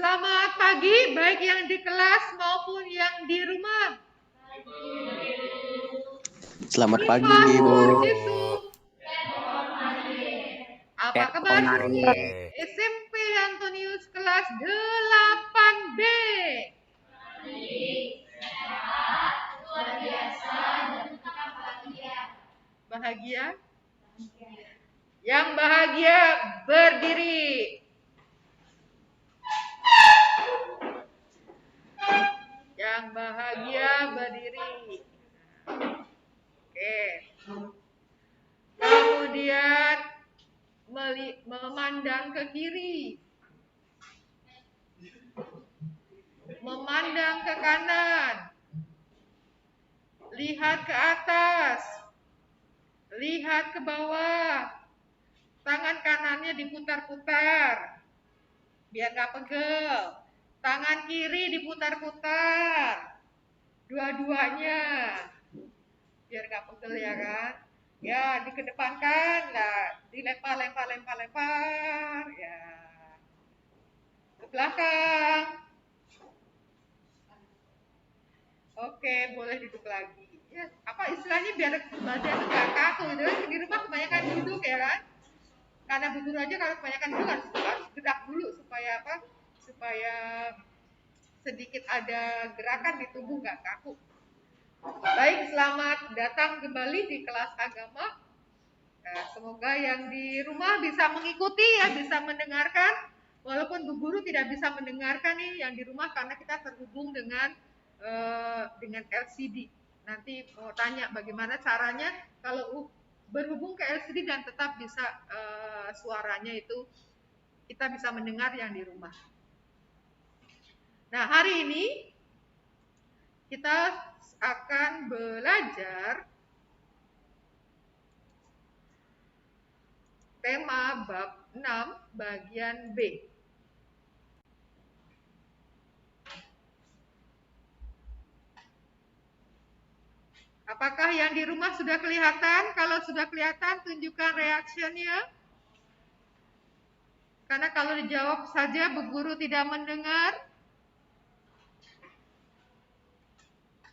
Selamat pagi, baik yang di kelas maupun yang di rumah. Selamat pagi, Selamat Bu. Jisu. Apa kabar? SMP Antonius kelas 8B. Bahagia? Yang bahagia berdiri. Yang bahagia berdiri. Oke. Kemudian memandang ke kiri. Memandang ke kanan. Lihat ke atas. Lihat ke bawah. Tangan kanannya diputar-putar. Biar gak pegel. Tangan kiri diputar-putar. Dua-duanya. Biar gak pegel ya kan. Ya, dikedepankan lah. Dilempar. Ya. Ke belakang. Oke, boleh duduk lagi. Ya, apa istilahnya biar badan nggak kaku gitu kan. Di rumah kebanyakan duduk ya kan. Karena Bu Guru aja kalau kebanyakan duduk harus gerak dulu supaya apa? Supaya sedikit ada gerakan di tubuh nggak kaku. Baik, selamat datang kembali di kelas agama. Nah, semoga yang di rumah bisa mengikuti ya, bisa mendengarkan. Walaupun Bu Guru tidak bisa mendengarkan nih yang di rumah karena kita terhubung dengan LCD. Nanti mau tanya bagaimana caranya kalau berhubung ke LCD dan tetap bisa suaranya itu kita bisa mendengar yang di rumah. Nah, hari ini kita akan belajar tema bab 6 bagian B. Apakah yang di rumah sudah kelihatan? Kalau sudah kelihatan, tunjukkan reaksinya. Karena kalau dijawab saja, Bu Guru tidak mendengar.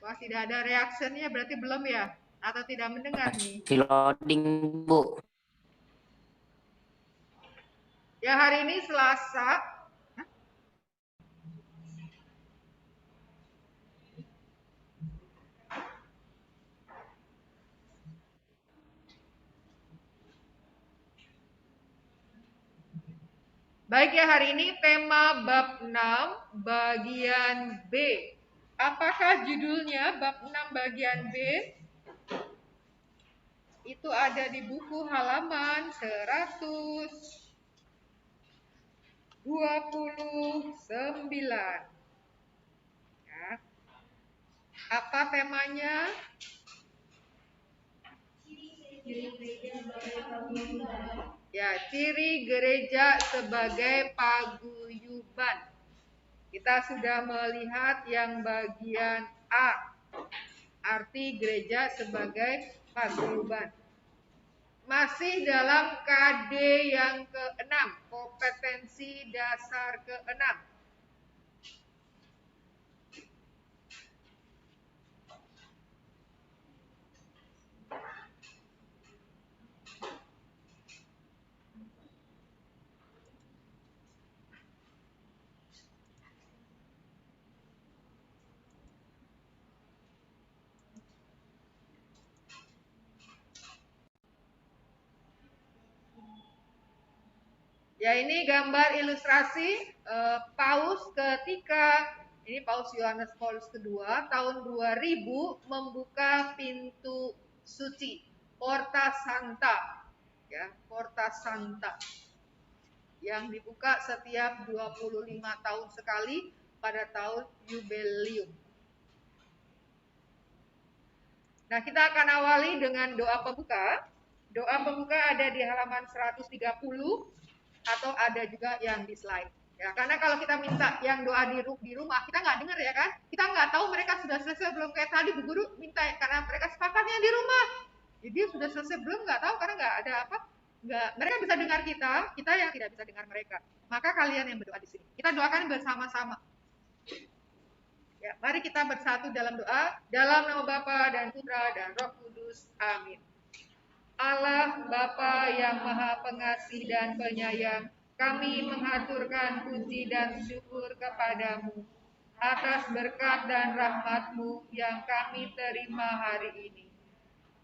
Wah, tidak ada reaksinya, berarti belum ya? Atau tidak mendengar nih? Masih loading, Bu. Ya, hari ini Selasa. Baik ya, hari ini tema bab 6 bagian B. Apakah judulnya bab 6 bagian B? Itu ada di buku halaman 129. Ya. Apa temanya? Ya, ciri gereja sebagai paguyuban. Kita sudah melihat yang bagian A, arti gereja sebagai paguyuban. Masih dalam KD yang ke-6, kompetensi dasar ke-6. Ya, ini gambar ilustrasi Paus ketika ini Paus Yohanes Paulus kedua tahun 2000 membuka pintu suci Porta Santa, ya, Porta Santa yang dibuka setiap 25 tahun sekali pada tahun Jubileum. Nah, kita akan awali dengan doa pembuka. Doa pembuka ada di halaman 130 atau ada juga yang di slide. Ya, karena kalau kita minta yang doa di rumah, kita nggak dengar ya kan? Kita nggak tahu mereka sudah selesai belum, kayak tadi Bu Guru minta karena mereka sepakatnya di rumah. Jadi sudah selesai belum nggak tahu karena nggak ada apa? Enggak, mereka bisa dengar kita, kita yang tidak bisa dengar mereka. Maka kalian yang berdoa di sini. Kita doakan bersama-sama. Ya, mari kita bersatu dalam doa, dalam nama Bapa dan Putra dan Roh Kudus. Amin. Allah Bapa yang Maha Pengasih dan Penyayang, kami mengaturkan puji dan syukur kepadamu atas berkat dan rahmat-Mu yang kami terima hari ini.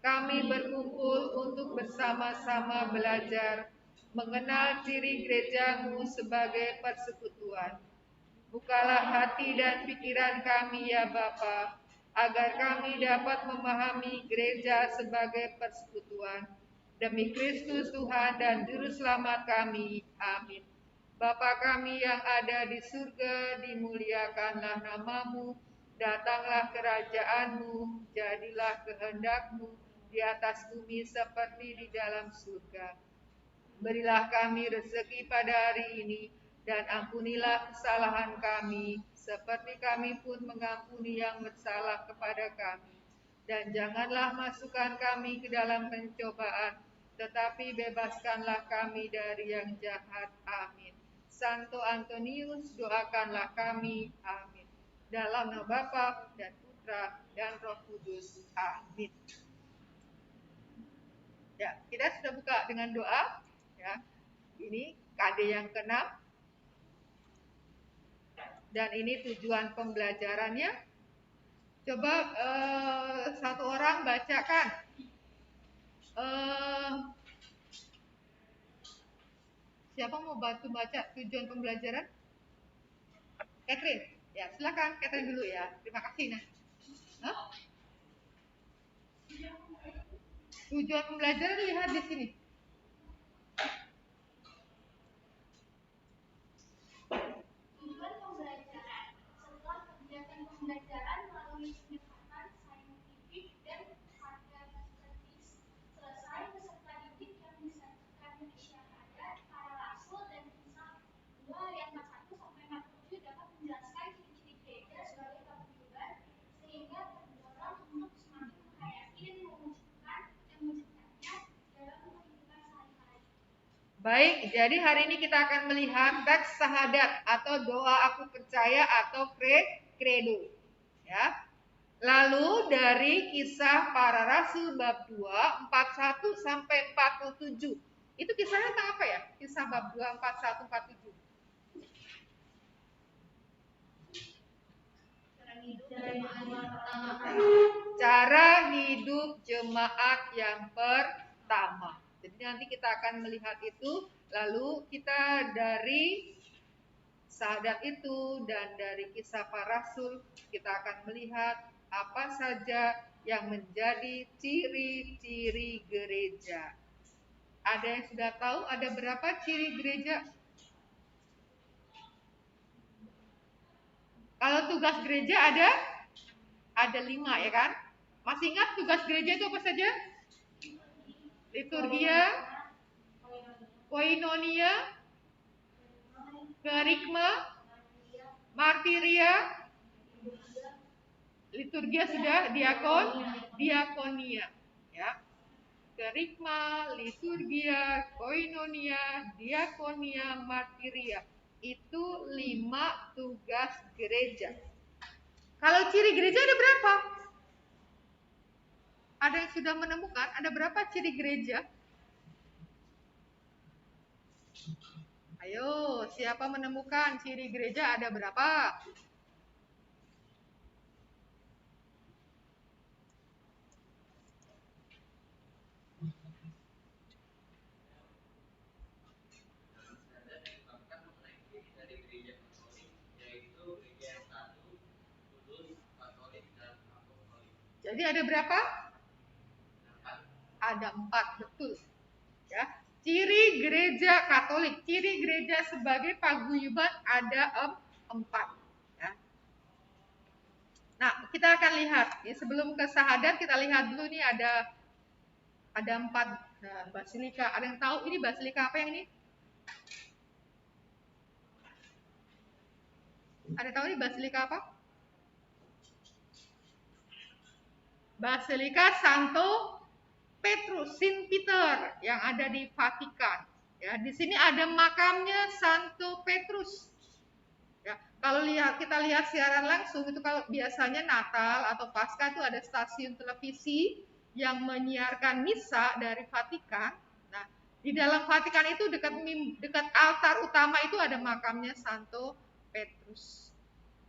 Kami berkumpul untuk bersama-sama belajar mengenal ciri gereja-Mu sebagai persekutuan. Bukalah hati dan pikiran kami ya Bapa, agar kami dapat memahami gereja sebagai persekutuan. Demi Kristus Tuhan dan Juru Selamat kami. Amin. Bapa kami yang ada di surga, dimuliakanlah namamu, datanglah kerajaan-Mu, jadilah kehendak-Mu di atas bumi seperti di dalam surga. Berilah kami rezeki pada hari ini, dan ampunilah kesalahan kami, seperti kami pun mengampuni yang bersalah kepada kami. Dan janganlah masukkan kami ke dalam pencobaan, tetapi bebaskanlah kami dari yang jahat. Amin. Santo Antonius, doakanlah kami. Amin. Dalam nama Bapa dan Putra dan Roh Kudus. Amin. Ya, kita sudah buka dengan doa. Ya, ini KD yang ke-6 dan ini tujuan pembelajarannya. Coba satu orang bacakan. Siapa mau bantu baca tujuan pembelajaran? Catherine, ya silakan Catherine dulu ya. Terima kasih nah. Tujuan pembelajaran lihat di sini. Pembelajaran melalui pendekatan saintifik dan akademis selesai peserta didik yang disajikan Indonesia Raya, para rasul dan kisah 2 ayat 41 sampai 47 dapat menjelaskan ciri-ciri gereja sebagai paguyuban sehingga terdorong untuk semakin menghayati dan mewujudkannya dalam kehidupan sehari-hari. Baik, jadi hari ini kita akan melihat teks syahadat atau doa aku percaya atau credo. Ya. Lalu dari kisah para rasul bab 2, 41 sampai 47. Itu kisahnya tentang apa ya? Kisah bab 2, 41, 47. Cara hidup jemaat yang pertama. Jadi nanti kita akan melihat itu. Lalu kita dari syahadat itu dan dari kisah para rasul kita akan melihat apa saja yang menjadi ciri-ciri gereja. Ada yang sudah tahu ada berapa ciri gereja? Kalau tugas gereja ada 5 ya kan? Masih ingat tugas gereja itu apa saja? Liturgia, koinonia, kerigma, martiria, liturgia sudah, diakonia, ya. Kerigma, liturgia, koinonia, diakonia, martiria. Itu 5 tugas gereja. Kalau ciri gereja ada berapa? Ada yang sudah menemukan ada berapa ciri gereja? Ayo, siapa menemukan ciri gereja ada berapa? Jadi ada berapa? Ada 4, betul. Ya. Ciri gereja Katolik, ciri gereja sebagai paguyuban ada 4. Ya. Nah, kita akan lihat. Ya, sebelum ke syahadat kita lihat dulu nih ada 4 basilika. Ada yang tahu ini basilika apa yang ini? Ada tahu ini basilika apa? Basilika Santo Petrus, Saint Peter yang ada di Vatikan. Ya, di sini ada makamnya Santo Petrus. Ya, kalau kita lihat siaran langsung itu kalau biasanya Natal atau Paskah itu ada stasiun televisi yang menyiarkan misa dari Vatikan. Nah, di dalam Vatikan itu dekat altar utama itu ada makamnya Santo Petrus.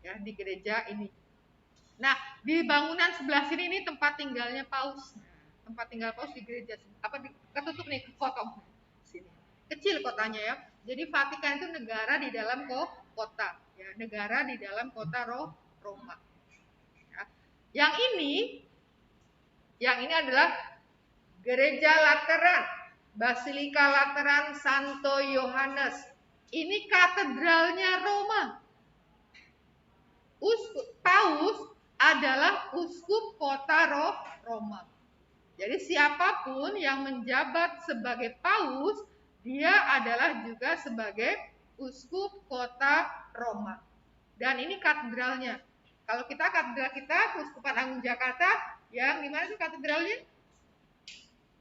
Ya, di gereja ini. Nah, di bangunan sebelah sini ini tempat tinggalnya Paus. Tempat tinggal Paus di gereja ketutup nih foto sini. Kecil kotanya ya. Jadi Vatikan itu negara di dalam kota, ya, negara di dalam kota Roma. Ya. Yang ini adalah Gereja Lateran, Basilika Lateran Santo Yohanes. Ini katedralnya Roma. Paus adalah uskup kota Roma. Jadi siapapun yang menjabat sebagai paus, dia adalah juga sebagai uskup kota Roma. Dan ini katedralnya. Kalau katedral kita, Uskupan Agung Jakarta, yang di mana sih katedralnya?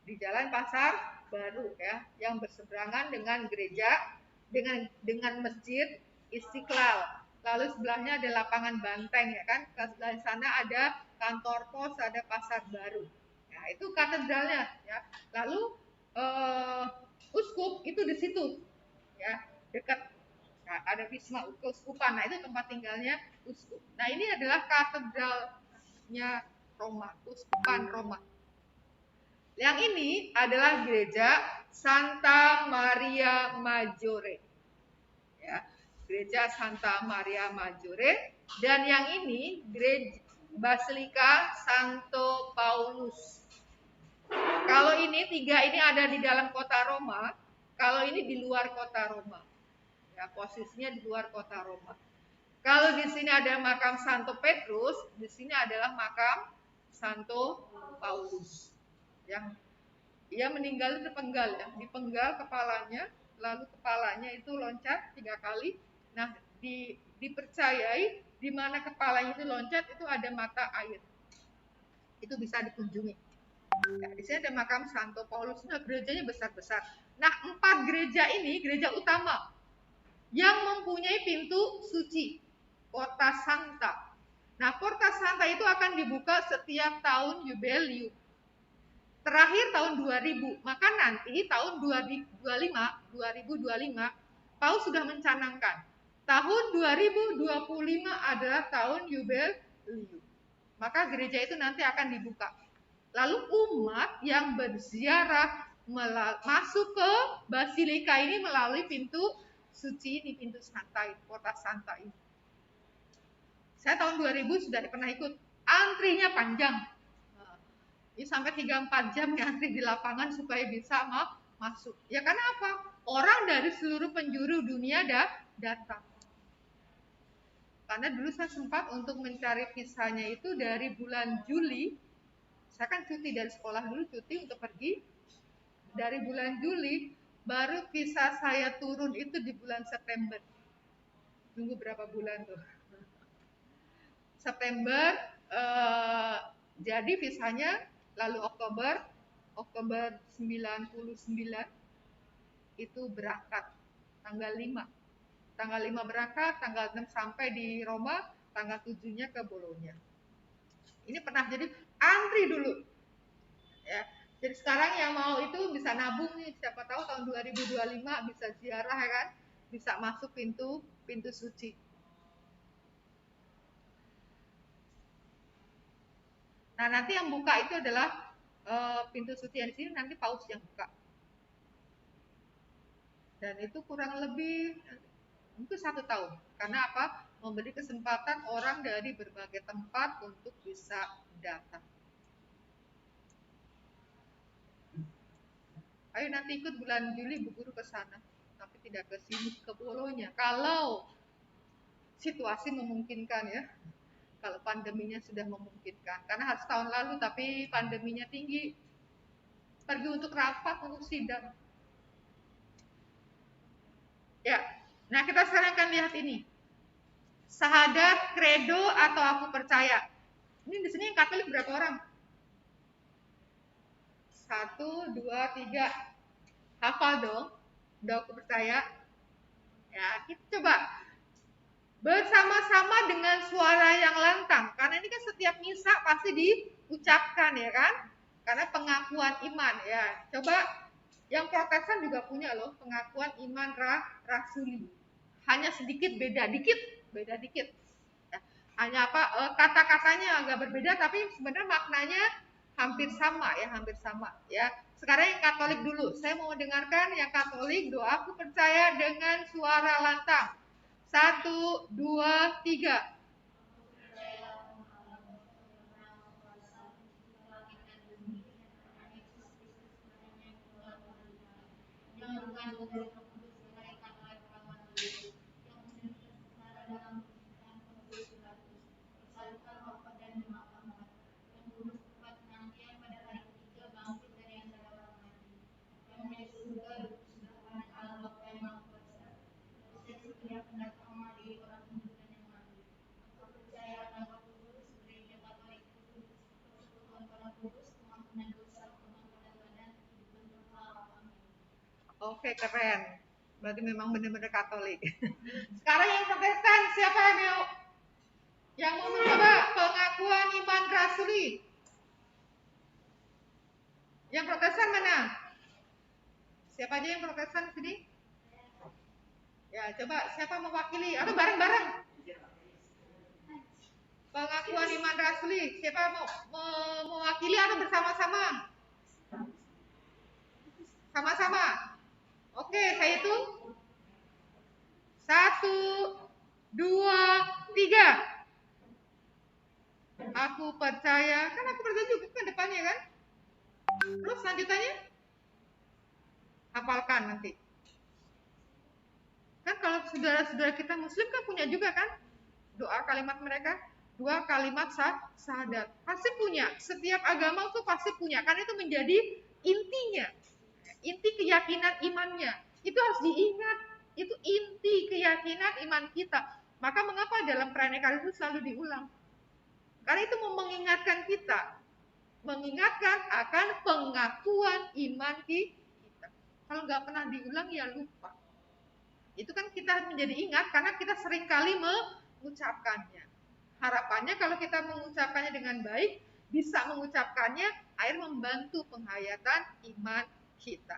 Di Jalan Pasar Baru ya, yang berseberangan dengan gereja, dengan Masjid Istiqlal. Lalu sebelahnya ada lapangan banteng ya kan, sebelah sana ada kantor pos, ada pasar baru. Nah, itu katedralnya ya. Lalu uskup itu di situ ya, dekat. Nah, ada Wisma Keuskupan. Nah, itu tempat tinggalnya uskup. Nah, ini adalah katedralnya Roma, Uskupan Roma. Yang ini adalah gereja Santa Maria Maggiore. Ya, gereja Santa Maria Maggiore, dan yang ini gereja Basilika Santo Paulus. Kalau ini tiga ini ada di dalam kota Roma, kalau ini di luar kota Roma. Ya, posisinya di luar kota Roma. Kalau di sini ada makam Santo Petrus, di sini adalah makam Santo Paulus. Yang ia meninggal dipenggal kepalanya, lalu kepalanya itu loncat 3 kali. Nah, dipercayai di mana kepalanya itu loncat itu ada mata air. Itu bisa dikunjungi. Ya, di sini ada makam Santo Paulus. Nah, gerejanya besar-besar. Nah, 4 gereja ini gereja utama yang mempunyai pintu suci, Porta Santa. Nah, Porta Santa itu akan dibuka setiap tahun Yubelium. Terakhir tahun 2000, maka nanti tahun 2025, Paus sudah mencanangkan tahun 2025 adalah tahun Yubelium. Maka gereja itu nanti akan dibuka. Lalu umat yang berziarah masuk ke Basilika ini melalui pintu suci ini, pintu Santa, Porta Santa ini. Saya tahun 2000 sudah pernah ikut, antrinya panjang. Ini sampai 3-4 jam ngantri di lapangan supaya bisa masuk. Ya karena apa? Orang dari seluruh penjuru dunia datang. Karena dulu saya sempat untuk mencari visanya itu dari bulan Juli. Saya kan cuti dari sekolah dulu, cuti untuk pergi. Dari bulan Juli, baru visa saya turun itu di bulan September. Tunggu berapa bulan tuh. September, jadi visanya. Lalu Oktober 99 itu berangkat tanggal 5. Tanggal 5 berangkat, tanggal 6 sampai di Roma, tanggal 7-nya ke Bologna. Ini pernah jadi antri dulu. Ya. Jadi sekarang yang mau itu bisa nabung nih, siapa tahu tahun 2025 bisa ziarah ya kan, bisa masuk pintu suci. Nah, nanti yang buka itu adalah pintu suci yang di sini nanti Paus yang buka. Dan itu kurang lebih mungkin 1 tahun. Karena apa? Memberi kesempatan orang dari berbagai tempat untuk bisa datang. Ayo nanti ikut bulan Juli Bu Guru ke sana, tapi tidak ke sini, ke Bologna. Kalau situasi memungkinkan ya. Kalau pandeminya sudah memungkinkan, karena harus tahun lalu tapi pandeminya tinggi, pergi untuk rapat, untuk sidang. Ya, nah kita sekarang akan lihat ini, syahadat, kredo atau aku percaya. Ini di sini yang Katolik berapa orang? 1, 2, 3. Hafal dong. Udah aku percaya. Ya, kita coba bersama-sama dengan suara yang lantang. Karena ini kan setiap misa pasti diucapkan ya kan? Karena pengakuan iman ya. Coba yang Protestan juga punya loh pengakuan iman rasuli. Hanya sedikit beda dikit, beda dikit. Ya. Hanya apa kata-katanya agak berbeda tapi sebenarnya maknanya hampir sama ya, hampir sama ya. Sekarang yang Katolik dulu. Saya mau dengarkan yang Katolik doa aku percaya dengan suara lantang. 1, 2, 3. Oke, keren. Berarti memang benar-benar Katolik. Sekarang yang Protestan, siapa yang mau mencoba pengakuan iman rasuli? Yang Protestan mana? Siapa aja yang Protestan sini? Ya, coba siapa mewakili? Atau bareng-bareng? Pengakuan iman rasuli. Siapa mau mewakili atau bersama-sama? Sama-sama. Oke, saya hitung. 1, 2, 3. Aku percaya, kan aku percaya juga kan depannya kan? Terus lanjutannya? Hafalkan nanti. Kan kalau saudara-saudara kita muslim kan punya juga kan? Doa kalimat mereka, 2 kalimat syahadat. Pasti punya, setiap agama tuh pasti punya, karena itu menjadi intinya. Inti keyakinan imannya. Itu harus diingat, itu inti keyakinan iman kita. Maka mengapa dalam perayaan Ekaristi itu selalu diulang? Karena itu mau mengingatkan kita, mengingatkan akan pengakuan iman kita. Kalau nggak pernah diulang ya lupa. Itu kan kita menjadi ingat karena kita sering kali mengucapkannya. Harapannya kalau kita mengucapkannya dengan baik, bisa mengucapkannya, air membantu penghayatan iman kita.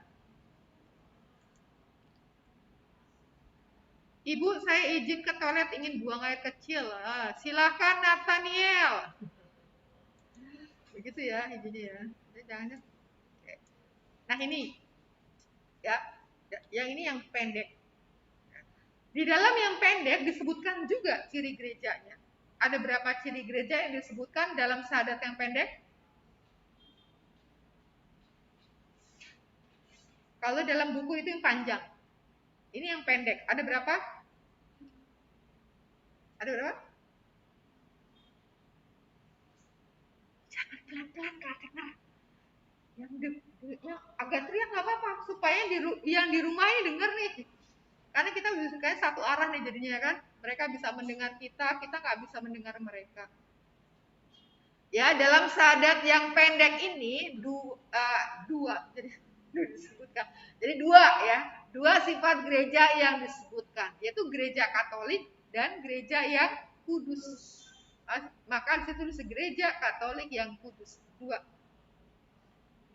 Ibu, saya izin ke toilet, ingin buang air kecil. Silakan Nathaniel. Begitu ya izinnya ya. Jangan. Nah ini, ya, yang ini yang pendek. Di dalam yang pendek disebutkan juga ciri gerejanya. Ada berapa ciri gereja yang disebutkan dalam syahadat yang pendek? Kalau dalam buku itu yang panjang. Ini yang pendek. Ada berapa? Ada berapa? Jangan pelan-pelan karena yang agak teriak nggak apa-apa supaya yang di rumahnya denger nih. Karena kita bisa kayak satu arah nih jadinya kan. Mereka bisa mendengar kita nggak bisa mendengar mereka. Ya, dalam syahadat yang pendek ini dua jadi disebutkan. Jadi dua sifat gereja yang disebutkan, yaitu gereja Katolik dan gereja yang kudus. Maka di situ gereja Katolik yang kudus.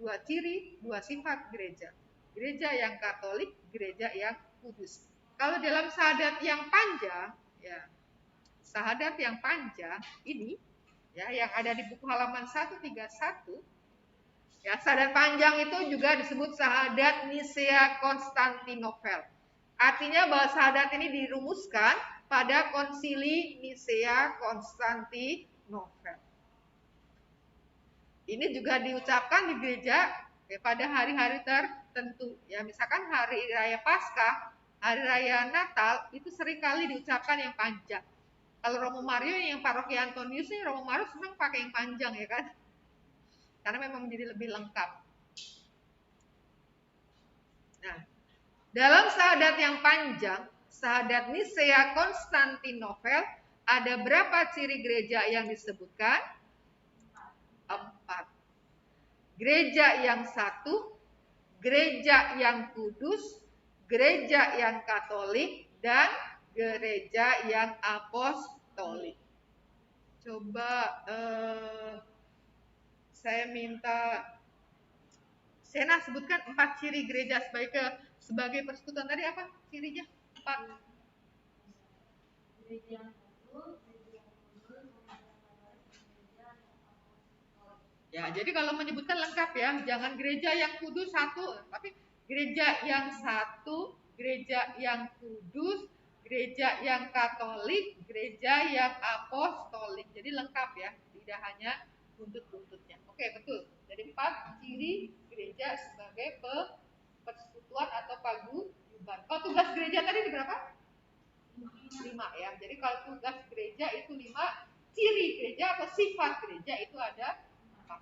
Dua ciri, dua sifat gereja. Gereja yang Katolik, gereja yang kudus. Kalau dalam syahadat yang panjang, ya, syahadat yang panjang ini, ya, yang ada di buku halaman 131, ya, syahadat panjang itu juga disebut syahadat Nisea Konstantinopel. Artinya bahwa syahadat ini dirumuskan pada konsili Nisea Konstantinopel. Ini juga diucapkan di gereja ya, pada hari-hari tertentu. Ya, misalkan hari raya Paskah, hari raya Natal itu seringkali diucapkan yang panjang. Kalau Romo Mario yang paroki Antonius nih, Romo Mario senang pakai yang panjang ya kan? Karena memang menjadi lebih lengkap. Nah, dalam syahadat yang panjang, syahadat Nisea Konstantinopel, ada berapa ciri gereja yang disebutkan? 4. gereja yang satu, gereja yang kudus, gereja yang Katolik, dan gereja yang apostolik. Coba saya minta Sena sebutkan 4 ciri gereja sebagai persekutuan. Tadi apa cirinya? 4. Gereja yang satu, gereja yang kudus, gereja yang katolik, gereja yang apostolik. Ya, jadi kalau menyebutkan lengkap ya, jangan gereja yang kudus satu, tapi gereja yang satu, gereja yang kudus, gereja yang Katolik, gereja yang apostolik. Jadi lengkap ya, tidak hanya buntut-buntutnya. Oke, betul. Jadi 4 ciri gereja sebagai persekutuan atau paguyuban. Kalau tugas gereja tadi di berapa? 5 ya. Jadi kalau tugas gereja itu 5, ciri gereja atau sifat gereja itu ada 4.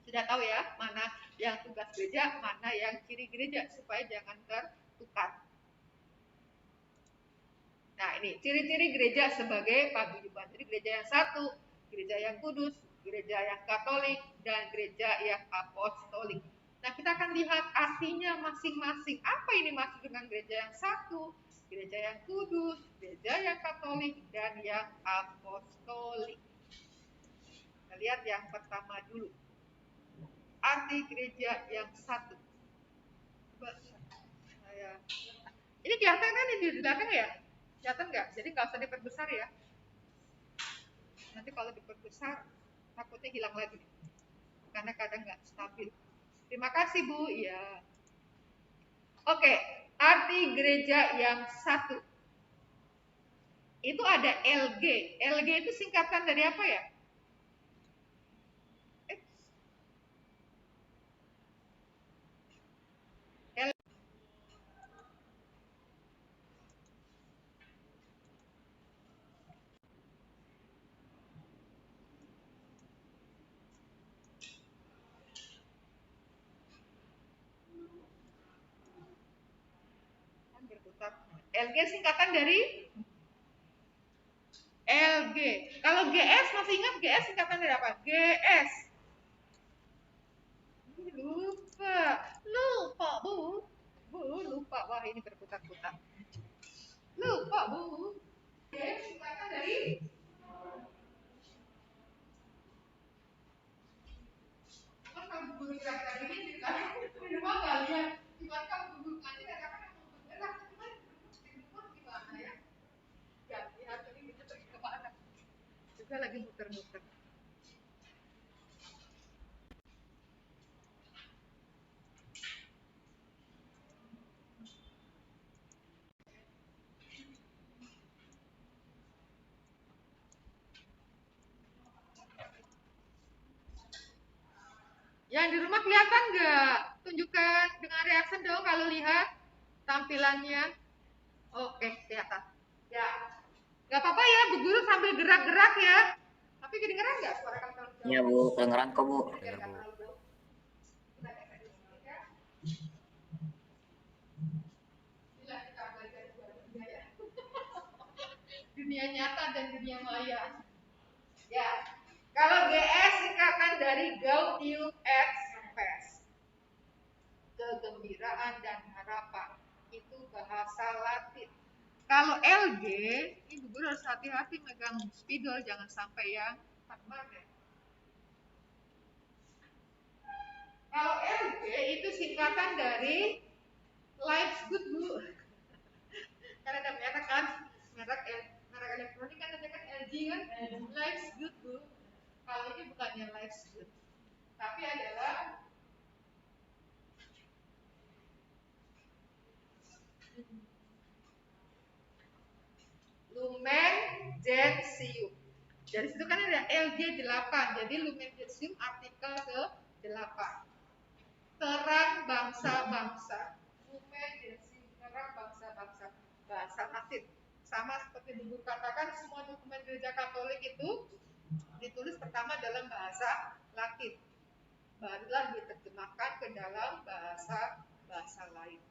Sudah tahu ya, mana yang tugas gereja, mana yang ciri gereja, supaya jangan tertukar. Nah, ini ciri-ciri gereja sebagai paguyuban. Jadi gereja yang satu, gereja yang kudus, gereja yang Katolik, dan gereja yang apostolik. Nah, kita akan lihat artinya masing-masing. Apa ini maksud dengan gereja yang satu, gereja yang kudus, gereja yang Katolik, dan yang apostolik. Kita lihat yang pertama dulu. Arti gereja yang satu. Ini kelihatan kan ini di belakang ya? Kelihatan nggak? Jadi nggak usah diperbesar ya. Nanti kalau diperbesar takutnya hilang lagi. Karena kadang nggak stabil. Terima kasih Bu. Iya. Oke, arti gereja yang satu. Itu ada LG. LG itu singkatan dari apa ya? LG singkatan dari LG. Kalau GS masih ingat GS singkatan dari apa? GS. Lupa Bu. Bu lupa. Wah ini berputar-putar. Lupa Bu. GS singkatan dari kalau guru gerak ini di rumah kalian. Gimana kalau guru nanti kadang-kadang mau bergerak, cuman di rumah gimana ya? Ya, lihat ini kita pergi ke mana? Juga lagi muter-muter. Yang di rumah kelihatan nggak? Tunjukkan dengan reaction dong kalau lihat tampilannya. Oke, kelihatan. Ya, nggak apa-apa ya, Bu Guru sambil gerak-gerak ya. Tapi kedengeran nggak suara kamu? Iya Bu, kedengeran kok Bu. Dunia nyata dan dunia maya. Ya, kalau GS singkatan dari Gaudium et Spes, kegembiraan dan harapan, itu bahasa Latin. Kalau LG, Ibu Guru harus hati-hati megang spidol, jangan sampai yang magnet. Kalau LG itu singkatan dari Life's Good Bu. Karena ada merek kan, merek elektronik kan ada kan LG kan, Life's Good Bu. Kalau ini bukannya Life's Good, tapi adalah Lumen Gentium. Dari situ kan ada LG8, jadi Lumen Gentium artikel ke-8. Terang bangsa-bangsa. Lumen Gentium, terang bangsa-bangsa. Bahasa Latin. Sama seperti Ibu katakan, semua dokumen gereja Katolik itu ditulis pertama dalam bahasa Latin. Barulah diterjemahkan ke dalam bahasa lain.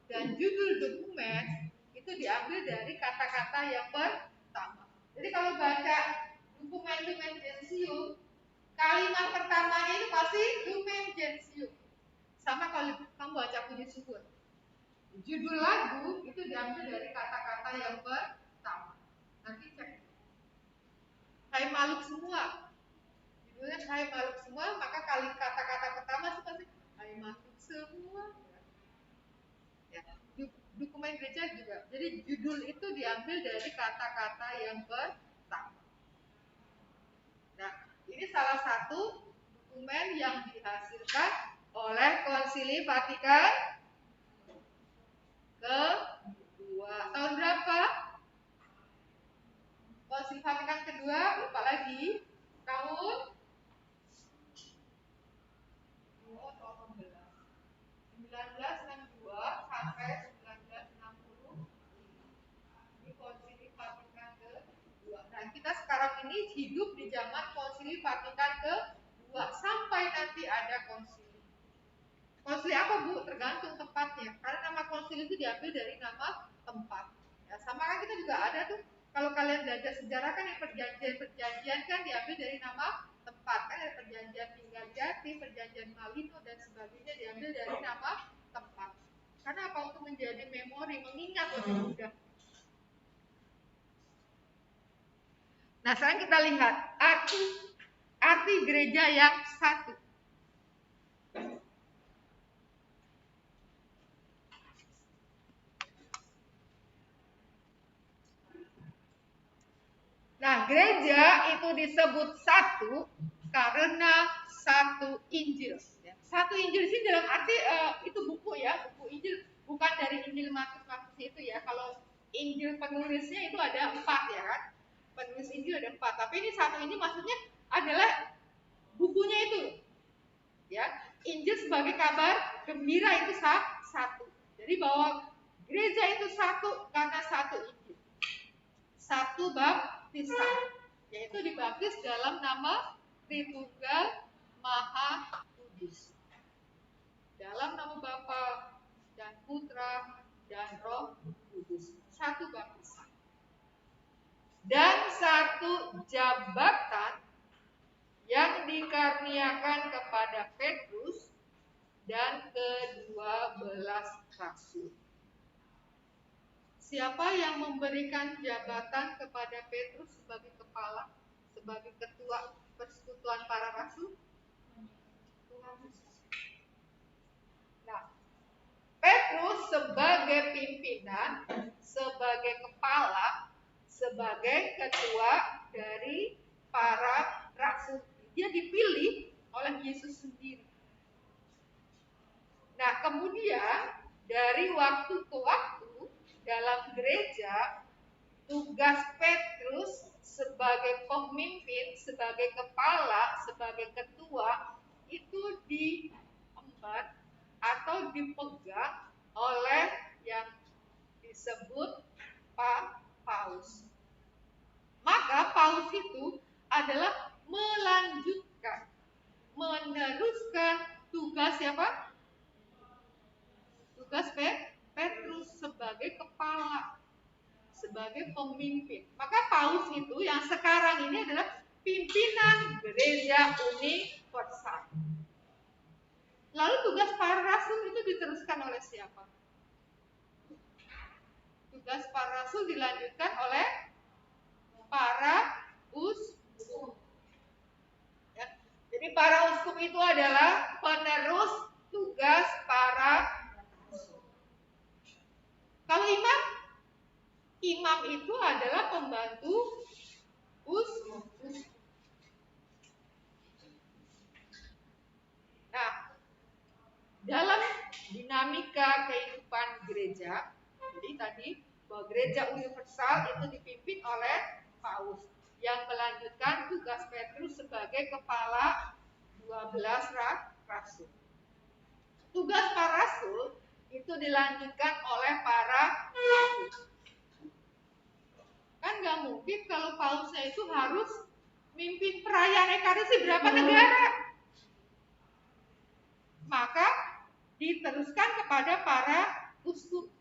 Dan judul dokumen itu diambil dari kata-kata yang pertama. Jadi kalau baca dokumen Lumen Gentium Kalimat pertamanya itu pasti Lumen Gentium. Sama kalau kamu baca Puji Syukur. Judul lagu itu diambil dari kata-kata yang pertama. Nanti cek. Hai makhluk semua. Judulnya Hai makhluk semua, maka kali kata-kata pertama itu pasti Hai makhluk semua. Ya. Dokumen gereja juga. Jadi judul itu diambil dari kata-kata yang pertama. Nah, ini salah satu dokumen yang dihasilkan oleh Konsili Vatikan kedua. Tahun berapa? Konsili Vatikan kedua, lupa lagi. Tahun 1962 sampai 1960. Ini Konsili Vatikan kedua. Nah, kita sekarang ini hidup di zaman Konsili Vatikan kedua sampai nanti ada konsili. Konsili apa, Bu? Tergantung tempatnya. Karena nama konsili itu diambil dari nama tempat. Ya, sama kan kita juga ada tuh. Kalau kalian belajar sejarah kan yang perjanjian kan diambil dari nama tempat. Kan ada perjanjian Tinggal Jati, perjanjian Malino dan sebagainya diambil dari nama tempat. Karena apa? Untuk menjadi memori, mengingat lebih mudah. Nah, sekarang kita lihat arti gereja yang satu. Nah, gereja itu disebut satu karena satu Injil. Satu Injil sih dalam arti itu buku ya, buku Injil, bukan dari Injil Markus itu ya. Kalau Injil penulisnya itu ada 4 ya kan, penulis Injil ada 4. Tapi ini satu Injil maksudnya adalah bukunya itu, ya. Injil sebagai kabar gembira itu satu. Jadi bahwa gereja itu satu karena satu Injil, satu baptisan, yaitu dibaptis dalam nama Tritunggal Maha Kudus, dalam nama Bapa dan Putra dan Roh Kudus. Satu baptisan dan satu jabatan yang dikaruniakan kepada Petrus dan ke-12 rasul. Siapa yang memberikan jabatan kepada Petrus sebagai kepala, sebagai ketua persekutuan para rasul? Tuhan Yesus. Nah, Petrus sebagai pimpinan, sebagai kepala, sebagai ketua dari para rasul. Dia dipilih oleh Yesus sendiri. Nah, kemudian dari waktu ke waktu dalam gereja, tugas Petrus sebagai pemimpin, sebagai kepala, sebagai ketua itu diemban atau dipegang oleh yang disebut Paus. Maka Paus itu adalah melanjutkan, meneruskan tugas siapa? Tugas Petrus sebagai kepala, sebagai pemimpin. Maka Paus itu yang sekarang ini adalah pimpinan gereja universal. Lalu tugas para rasul itu diteruskan oleh siapa? Tugas para rasul dilanjutkan oleh para uskup. Ya. Jadi para uskup itu adalah penerus tugas para rasul. Kalau imam itu adalah pembantu uskup. Nah, dalam dinamika kehidupan gereja, jadi tadi bahwa gereja universal itu dipimpin oleh Paus yang melanjutkan tugas Petrus sebagai kepala 12 rasul. Tugas para rasul itu dilanjutkan oleh para Paus. Kan gak mungkin kalau Pausnya itu harus mimpin perayaan Ekaristi berapa negara. Maka diteruskan kepada para uskup.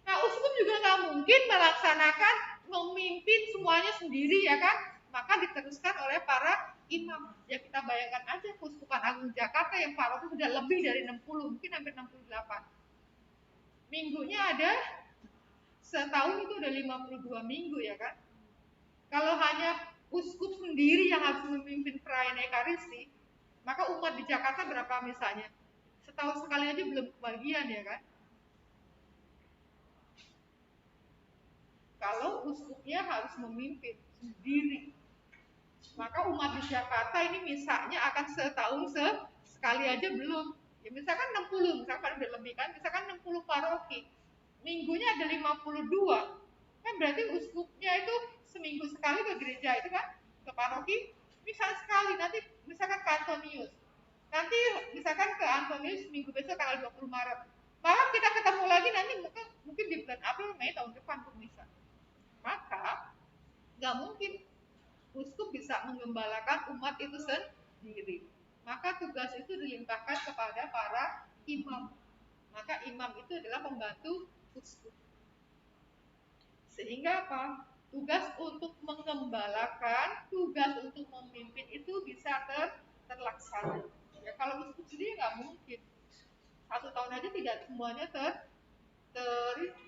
Nah, uskup juga nggak mungkin melaksanakan, memimpin semuanya sendiri ya kan, maka diteruskan oleh para imam. Ya kita bayangkan aja Keuskupan Agung Jakarta yang paroki sudah lebih dari 60, mungkin hampir 68. Minggunya ada, setahun itu udah 52 minggu ya kan. Kalau hanya uskup sendiri yang harus memimpin perayaan Ekaristi, maka umat di Jakarta berapa misalnya? Setahun sekali aja belum kebagian ya kan. Kalau uskupnya harus memimpin sendiri, maka umat di Jakarta ini misalnya akan setahun sekali aja belum. Ya misalkan 60, misalkan udah lebih kan, misalkan 60 paroki. Minggunya ada 52. Kan berarti uskupnya itu seminggu sekali ke gereja itu kan, ke paroki. Misal sekali, nanti misalkan ke Antonius. Nanti misalkan ke Antonius minggu besok tanggal 20 Maret. Malah kita ketemu lagi nanti mungkin di bulan April Mei tahun depan untuk misa. Maka nggak mungkin uskup bisa mengembalakan umat itu sendiri. Maka tugas itu dilimpahkan kepada para imam. Maka imam itu adalah pembantu uskup. Sehingga apa? Tugas untuk mengembalakan, tugas untuk memimpin itu bisa terlaksana. Ya kalau uskup sendiri nggak mungkin. Satu tahun aja tidak semuanya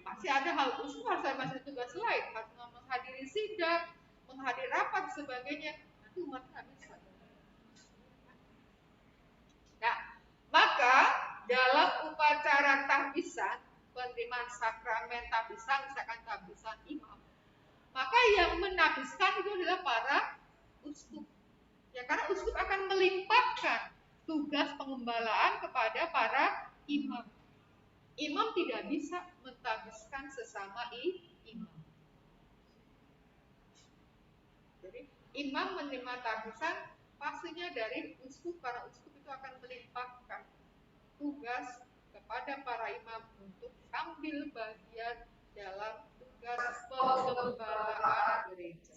masih ada hal uskup harus masih tugas lain, harus menghadiri sidang, menghadiri rapat sebagainya. Nanti umat nggak bisa. Nah, maka dalam upacara tahbisan, penerimaan sakramen tahbisan, misalkan tahbisan imam, maka yang menahbiskan itu adalah para uskup. Ya karena uskup akan melimpahkan tugas pengembalaan kepada para imam. Imam tidak bisa mentahbiskan sesama imam. Jadi imam menerima tahbisan pastinya dari uskup, para uskup itu akan melimpahkan tugas kepada para imam untuk ambil bagian dalam tugas pengembalaan gereja.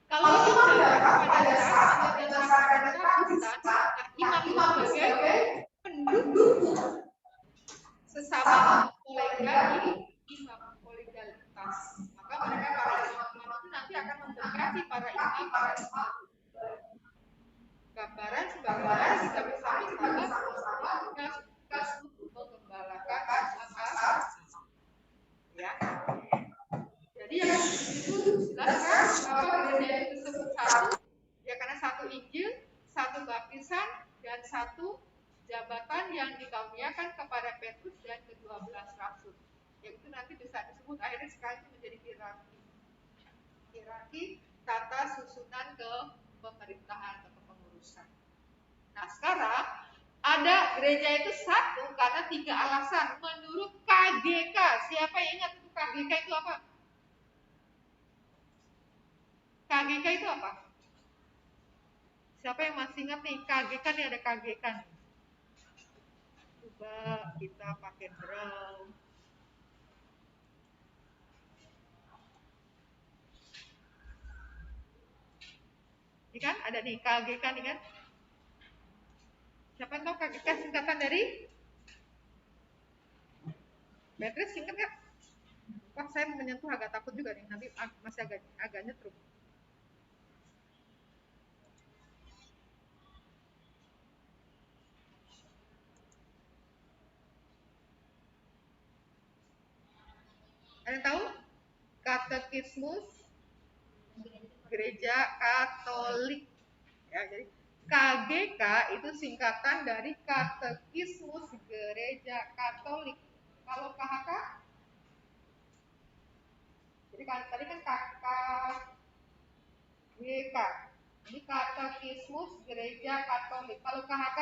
Kalau bicara pada saat menyelesaikan tahbisan, imam itu sebagai pendukung sesama kolega di imam, kolegalitas. Maka mereka para imam itu nanti akan memberkati para imam. Gambaran sebagaimana kita bersama-sama tugas mengembalakan apa? Ya. Jadi yang itu jelaskan bahwa gereja itu disebut satu, ya karena satu Injil, satu baptisan, dan satu jabatan yang dikaruniakan kepada Petrus dan ke-12 rasul. Yang itu nanti bisa disebut akhirnya sekarang menjadi hierarki tata susunan ke pemerintahan atau kepengurusan. Nah sekarang ada gereja itu satu karena 3 alasan menurut KGK. Siapa yang ingat itu KGK itu apa? KGK itu apa? Siapa yang masih ingat nih KGK nih, ada KGK nih. Coba kita pakai brow. Ini kan ada nih KGK nih kan. Siapa yang tahu KGK singkatan dari? Beatrice singkat nggak? Wah saya menyentuh agak takut juga nih, nanti masih agak nyetrum. Ada yang tahu? Katekismus Gereja Katolik. Ya, jadi KGK itu singkatan dari Katekismus Gereja Katolik. Kalau KHK? Jadi tadi kan KGK. Ini Katekismus Gereja Katolik. Kalau KHK?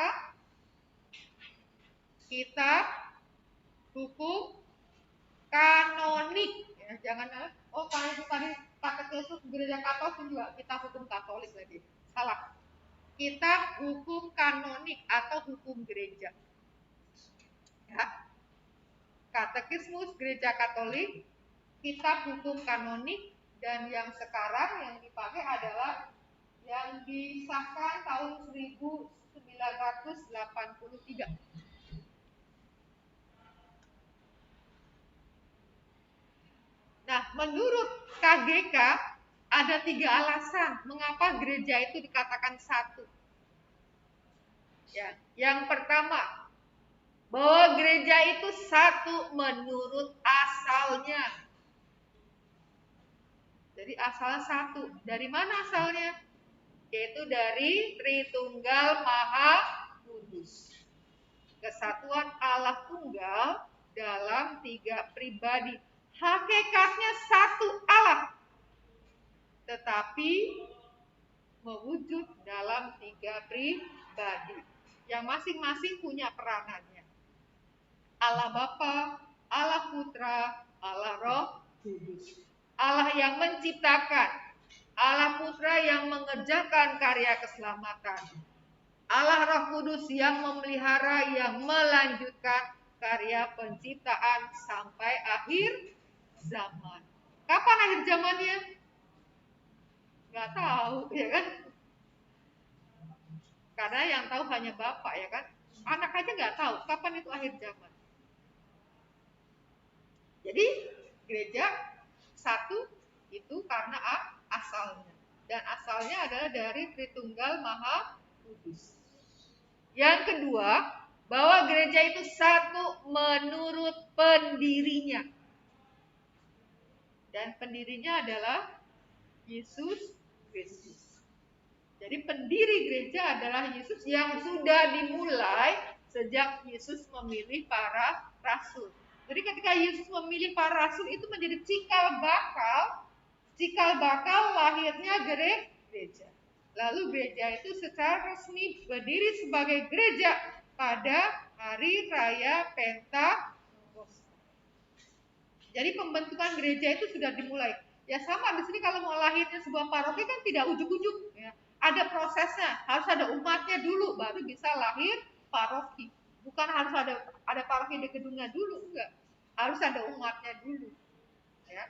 Kitab Hukum Kanonik. Ya, jangan kalau tadi Katekismus Gereja Katolik juga kitab hukum Katolik lagi. Salah. Kitab hukum kanonik atau hukum gereja. Ya. Katekismus Gereja Katolik, kitab hukum kanonik, dan yang sekarang yang dipakai adalah yang disahkan tahun 1983. Nah, menurut KGK Ada 3 alasan mengapa gereja itu dikatakan satu. Ya, yang pertama, bahwa gereja itu satu menurut asalnya. Jadi asal satu. Dari mana asalnya? Yaitu dari Tritunggal Maha Kudus. Kesatuan Allah tunggal dalam 3 pribadi. Hakikatnya satu Allah, tetapi mewujud dalam 3 pribadi yang masing-masing punya peranannya. Allah Bapa, Allah Putra, Allah Roh Kudus. Allah yang menciptakan, Allah Putra yang mengerjakan karya keselamatan, Allah Roh Kudus yang memelihara, yang melanjutkan karya penciptaan sampai akhir zaman. Kapan akhir zamannya? Gak tahu, ya kan? Karena yang tahu hanya Bapak, ya kan? Anak aja nggak tahu kapan itu akhir zaman. Jadi gereja satu itu karena asalnya, dan asalnya adalah dari Tritunggal Maha Kudus. Yang kedua, bahwa gereja itu satu menurut pendirinya, dan pendirinya adalah Yesus Kristus. Jadi pendiri gereja adalah Yesus yang sudah dimulai sejak Yesus memilih para rasul. Jadi ketika Yesus memilih para rasul itu menjadi cikal bakal lahirnya gereja. Lalu gereja itu secara resmi berdiri sebagai gereja pada hari raya Pentakosta. Jadi pembentukan gereja itu sudah dimulai. Ya sama di sini kalau mau lahirnya sebuah paroki kan tidak ujuk-ujuk, ya. Ada prosesnya, harus ada umatnya dulu baru bisa lahir paroki. Bukan harus ada paroki di gedungnya dulu, enggak. Harus ada umatnya dulu. Ya.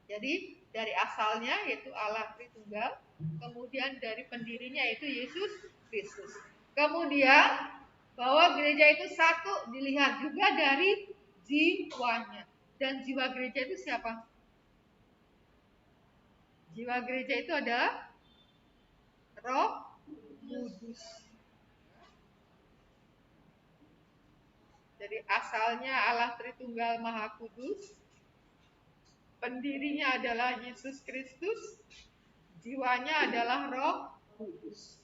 Jadi dari asalnya yaitu Allah Tritunggal, kemudian dari pendirinya yaitu Yesus Kristus. Kemudian bahwa gereja itu satu dilihat juga dari jiwanya. Dan jiwa gereja itu siapa? Jiwa gereja itu adalah Roh Kudus. Jadi asalnya Allah Tritunggal Maha Kudus, pendirinya adalah Yesus Kristus, jiwanya adalah Roh Kudus.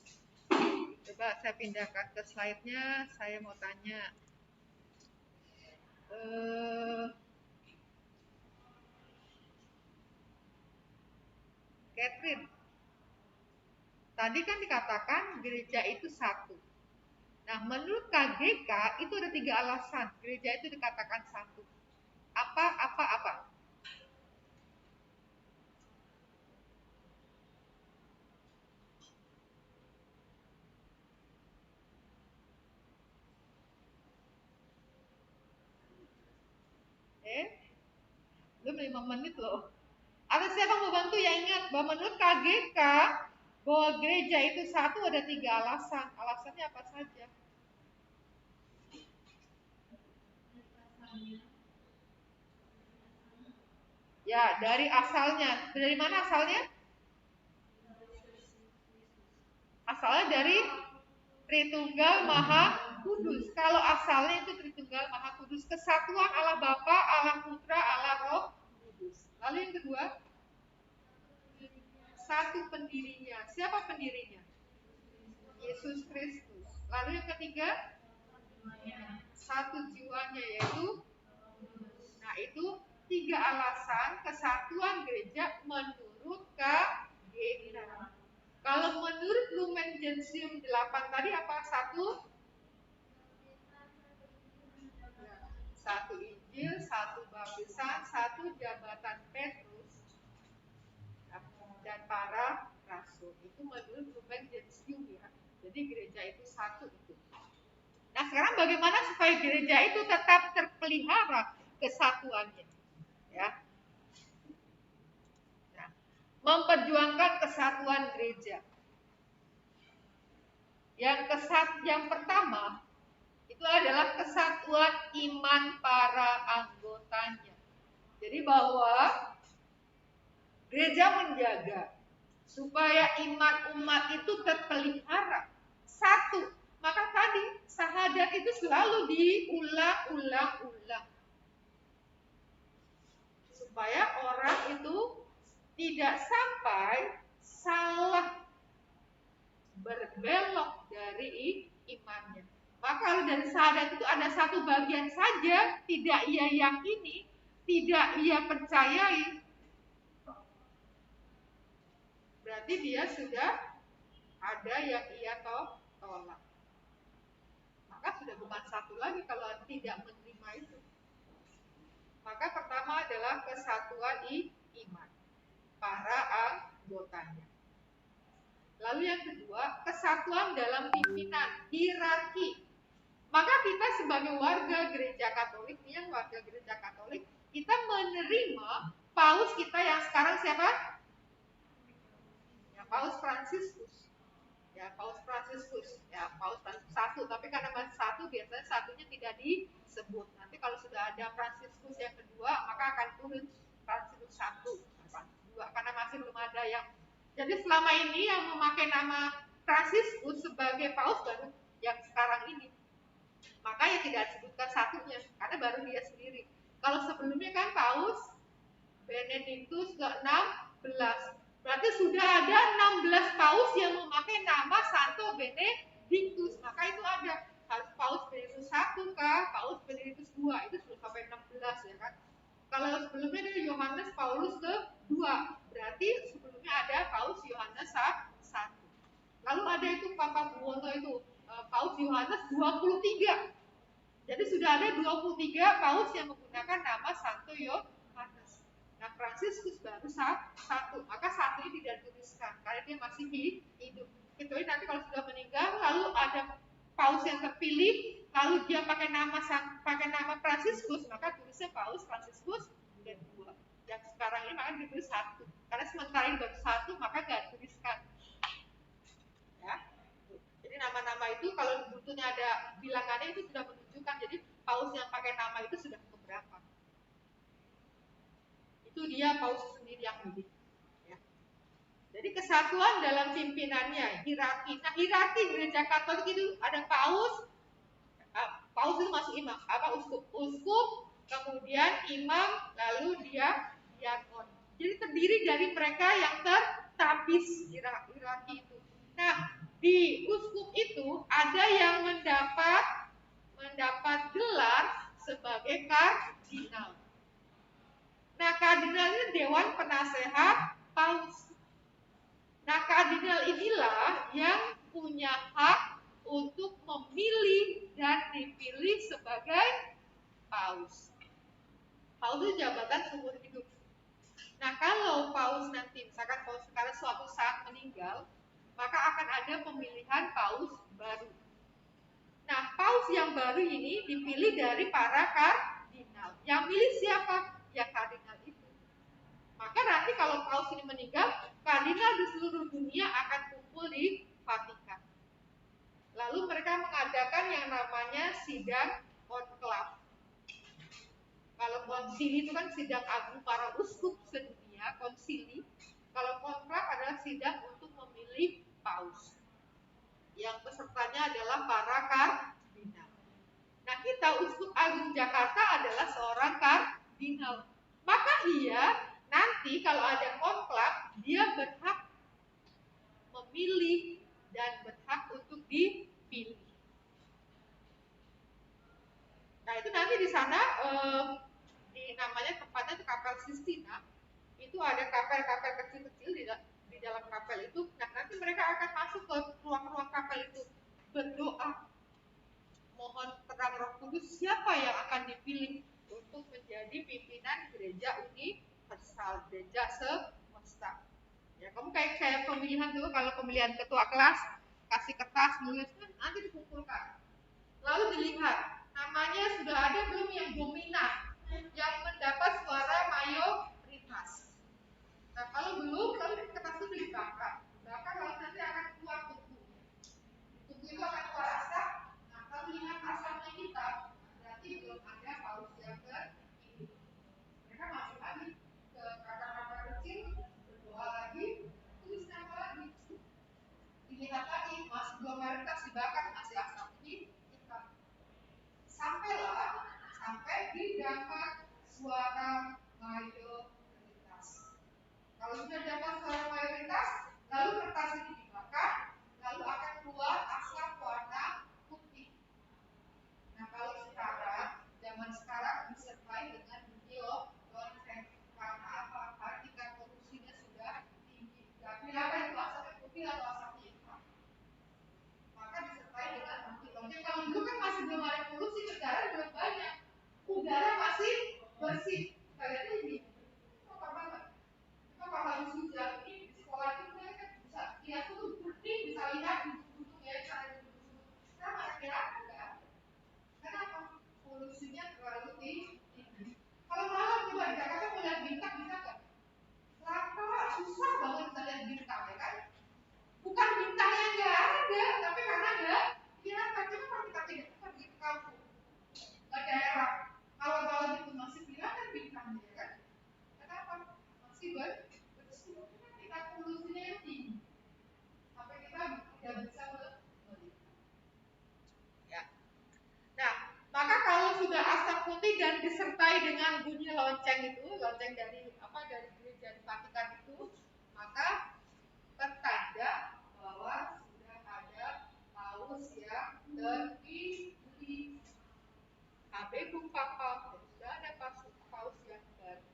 Coba saya pindahkan ke slide-nya, saya mau tanya. Catherine, tadi kan dikatakan gereja itu satu. Nah, menurut KGK itu ada 3 alasan gereja itu dikatakan satu. Apa? Belum 5 menit loh. Ada siapa mau bantu yang ingat bahwa menurut KGK bahwa gereja itu satu ada 3 alasan. Alasannya apa saja? Ya, dari asalnya. Dari mana asalnya? Asalnya dari Tritunggal Maha Kudus. Kalau asalnya itu Tritunggal Maha Kudus, kesatuan Allah Bapa, Allah Putra, Allah Roh Kudus. Lalu yang kedua, satu pendirinya. Siapa pendirinya? Yesus Kristus. Lalu yang ketiga, satu jiwanya yaitu, nah itu 3 alasan kesatuan gereja menurut KGK. Kalau menurut Lumen Gentium 8 tadi apa? Satu Injil, satu baptisan, satu jabatan Petrus, dan para rasul. Itu menurut Lumen Gentium, ya. Jadi gereja itu satu itu. Nah sekarang bagaimana supaya gereja itu tetap terpelihara kesatuannya? Ya. Nah, memperjuangkan kesatuan gereja. Yang pertama itu adalah kesatuan iman para anggotanya. Jadi bahwa Gereja menjaga supaya iman umat itu terpelihara. Satu, maka tadi syahadat itu selalu diulang-ulang-ulang. Supaya orang itu tidak sampai salah berbelok dari imannya. Maka kalau dari syahadat itu ada satu bagian saja tidak ia yakini, tidak ia percayai, berarti dia sudah ada yang ia tolak. Maka sudah bukan satu lagi kalau tidak menerima itu. Maka pertama adalah kesatuan iman para anggotanya. Lalu yang kedua, kesatuan dalam pimpinan, hierarki. Maka kita sebagai warga gereja Katolik, kita menerima paus kita yang sekarang siapa? Ya, Paus Fransiskus. Paus Fransiskus satu, tapi karena masih satu biasanya satunya tidak disebut. Nanti kalau sudah ada Fransiskus yang kedua, maka akan turun Fransiskus 1, Fransiskus 2, karena masih belum ada yang. Jadi selama ini yang memakai nama Fransiskus sebagai paus baru yang sekarang ini. Maka ya tidak disebutkan satunya, karena baru dia sendiri. Kalau sebelumnya kan Paus Benediktus ke-16. Berarti sudah ada 16 paus yang memakai nama Santo Benediktus. Maka itu ada harus Paus Benediktus 1 kah, Paus Benediktus 2, itu sudah sampai 16 ya kan. Kalau sebelumnya ada Yohanes Paulus ke-2, berarti sebelumnya ada Paus Yohanes 1. Lalu ada itu Papa Buwono itu Paus Yohanes 23. Jadi sudah ada 23 paus yang menggunakan nama Santo Yohanes. Nah, Fransiskus baru satu, maka satu ini tidak dituliskan karena dia masih hidup. Kecuali nanti kalau sudah meninggal, lalu ada paus yang terpilih, lalu dia pakai nama Fransiskus, maka tulisnya Paus Fransiskus kedua. Yang sekarang ini maka ditulis satu, karena sementara ini baru satu, maka nggak dituliskan. Ya, jadi nama-nama itu kalau butuhnya ada bilangannya itu sudah menunjukkan. Jadi paus yang pakai nama itu sudah keberapa. Itu dia paus sendiri yang milih. Ya. Jadi kesatuan dalam pimpinannya, hierarki. Nah, hierarki gereja Katolik itu ada paus. Paus itu masuk imam, uskup, kemudian imam, lalu dia diakon. Jadi terdiri dari mereka yang tertapis hierarki itu. Nah, di uskup itu ada yang mendapat gelar sebagai kardinal. Nah, kardinal ini dewan penasehat paus. Nah, kardinal inilah yang punya hak untuk memilih dan dipilih sebagai paus. Paus itu jabatan seumur hidup. Nah, kalau paus nanti, misalkan paus sekarang suatu saat meninggal, maka akan ada pemilihan paus baru. Nah, paus yang baru ini dipilih dari para kardinal. Yang pilih siapa? Ya kardinal itu. Maka nanti kalau paus ini meninggal, kardinal di seluruh dunia akan kumpul di Vatikan. Lalu mereka mengadakan yang namanya sidang konklav. Kalau konsili itu kan sidang agung para uskup sedunia, konsili. Kalau konklav adalah sidang untuk memilih paus. Yang pesertanya adalah para kardinal. Nah, kita Uskup Agung Jakarta adalah seorang kardinal. Maka ia nanti kalau ada konklav, dia berhak memilih dan berhak untuk dipilih. Nah, itu nanti di sana di namanya tempatnya itu Kapel Sistina. Itu ada kapel-kapel kecil-kecil di dalam kapel itu. Nah, nanti mereka akan masuk ke ruang-ruang kapel itu berdoa, mohon terang Roh Kudus siapa yang akan dipilih untuk menjadi pimpinan gereja universal, gereja semesta. Ya, kamu kayak pemilihan dulu, kalau pemilihan ketua kelas kasih kertas nulis nanti dikumpulkan. Lalu dilihat namanya sudah ada belum yang dominan, yang mendapat suara mayoritas. Nah, kalau belum, lalu kertas itu dibakar. Bakar lalu nanti akan keluar tubuh. Tubuh itu akan keluar asap. Nah, kalau lihat asapnya hitam, berarti belum ada paus yang terpilih. Mereka masuk lagi ke kamar-kamar kecil, bersih. Kalian ini apa banget? Apa harus hujan ini di sekolah itu mereka kan bisa lihat tuh bersih, bisa lihat duduk ya cara duduk. Sama ya enggak? Kenapa? Polusinya terlalu tinggi. Kalau malam coba di Jakarta mau lihat bintang bisa nggak? Lama, susah banget bisa lihat bintang ya kan? Bukan bintang yang nggak ada, tapi karena nggak kelihatan. Cuma kalau kita tidak pergi ke kampung, ke daerah, kalau malam itu masih kelihatan bintangnya kan? Kenapa? Masih bersih. Kita polusinya yang tinggi, sampai kita tidak bisa melihat. Ya. Nah, maka kalau sudah asap putih dan disertai dengan bunyi lonceng itu, lonceng dari apa dari gereja di Vatikan itu, maka pertanda bahwa sudah ada paus yang terpilih. Habekum Papa, sudah ada paus yang baru.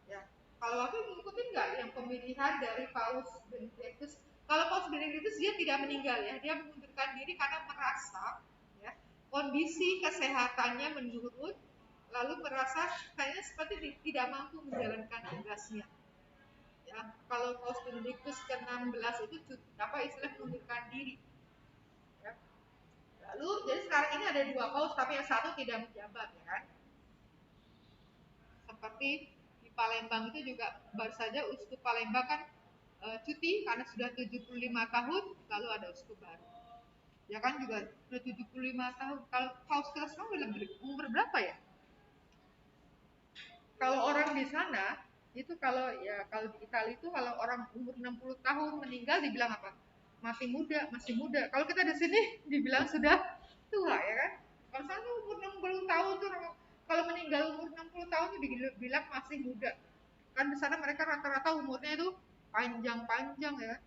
Ya, kalau aku ngikutin nggak yang pemilihan dari Paus Benedictus? Kalau Paus Benedictus dia tidak meninggal ya, dia mengundurkan diri karena merasa ya kondisi kesehatannya menurun, lalu merasa kayaknya seperti tidak mampu menjalankan tugasnya. Ya, kalau Paus Benedictus ke-16 itu apa istilah mengundurkan diri. Ya. Lalu jadi sekarang ini ada 2 paus tapi yang satu tidak menjabat ya kan. Seperti di Palembang itu juga baru saja uskup Palembang kan cuti karena sudah 75 tahun lalu ada uskup baru. Ya kan juga sudah 75 tahun. Kalau paus kita sekarang umur berapa ya? Kalau orang di sana itu kalau di Italia itu kalau orang umur 60 tahun meninggal dibilang apa? Masih muda, masih muda. Kalau kita di sini dibilang sudah tua ya kan? Kalau sana umur 60 tahun tuh kalau meninggal umur 60 tahun itu dibilang masih muda. Kan di sana mereka rata-rata umurnya itu panjang-panjang ya.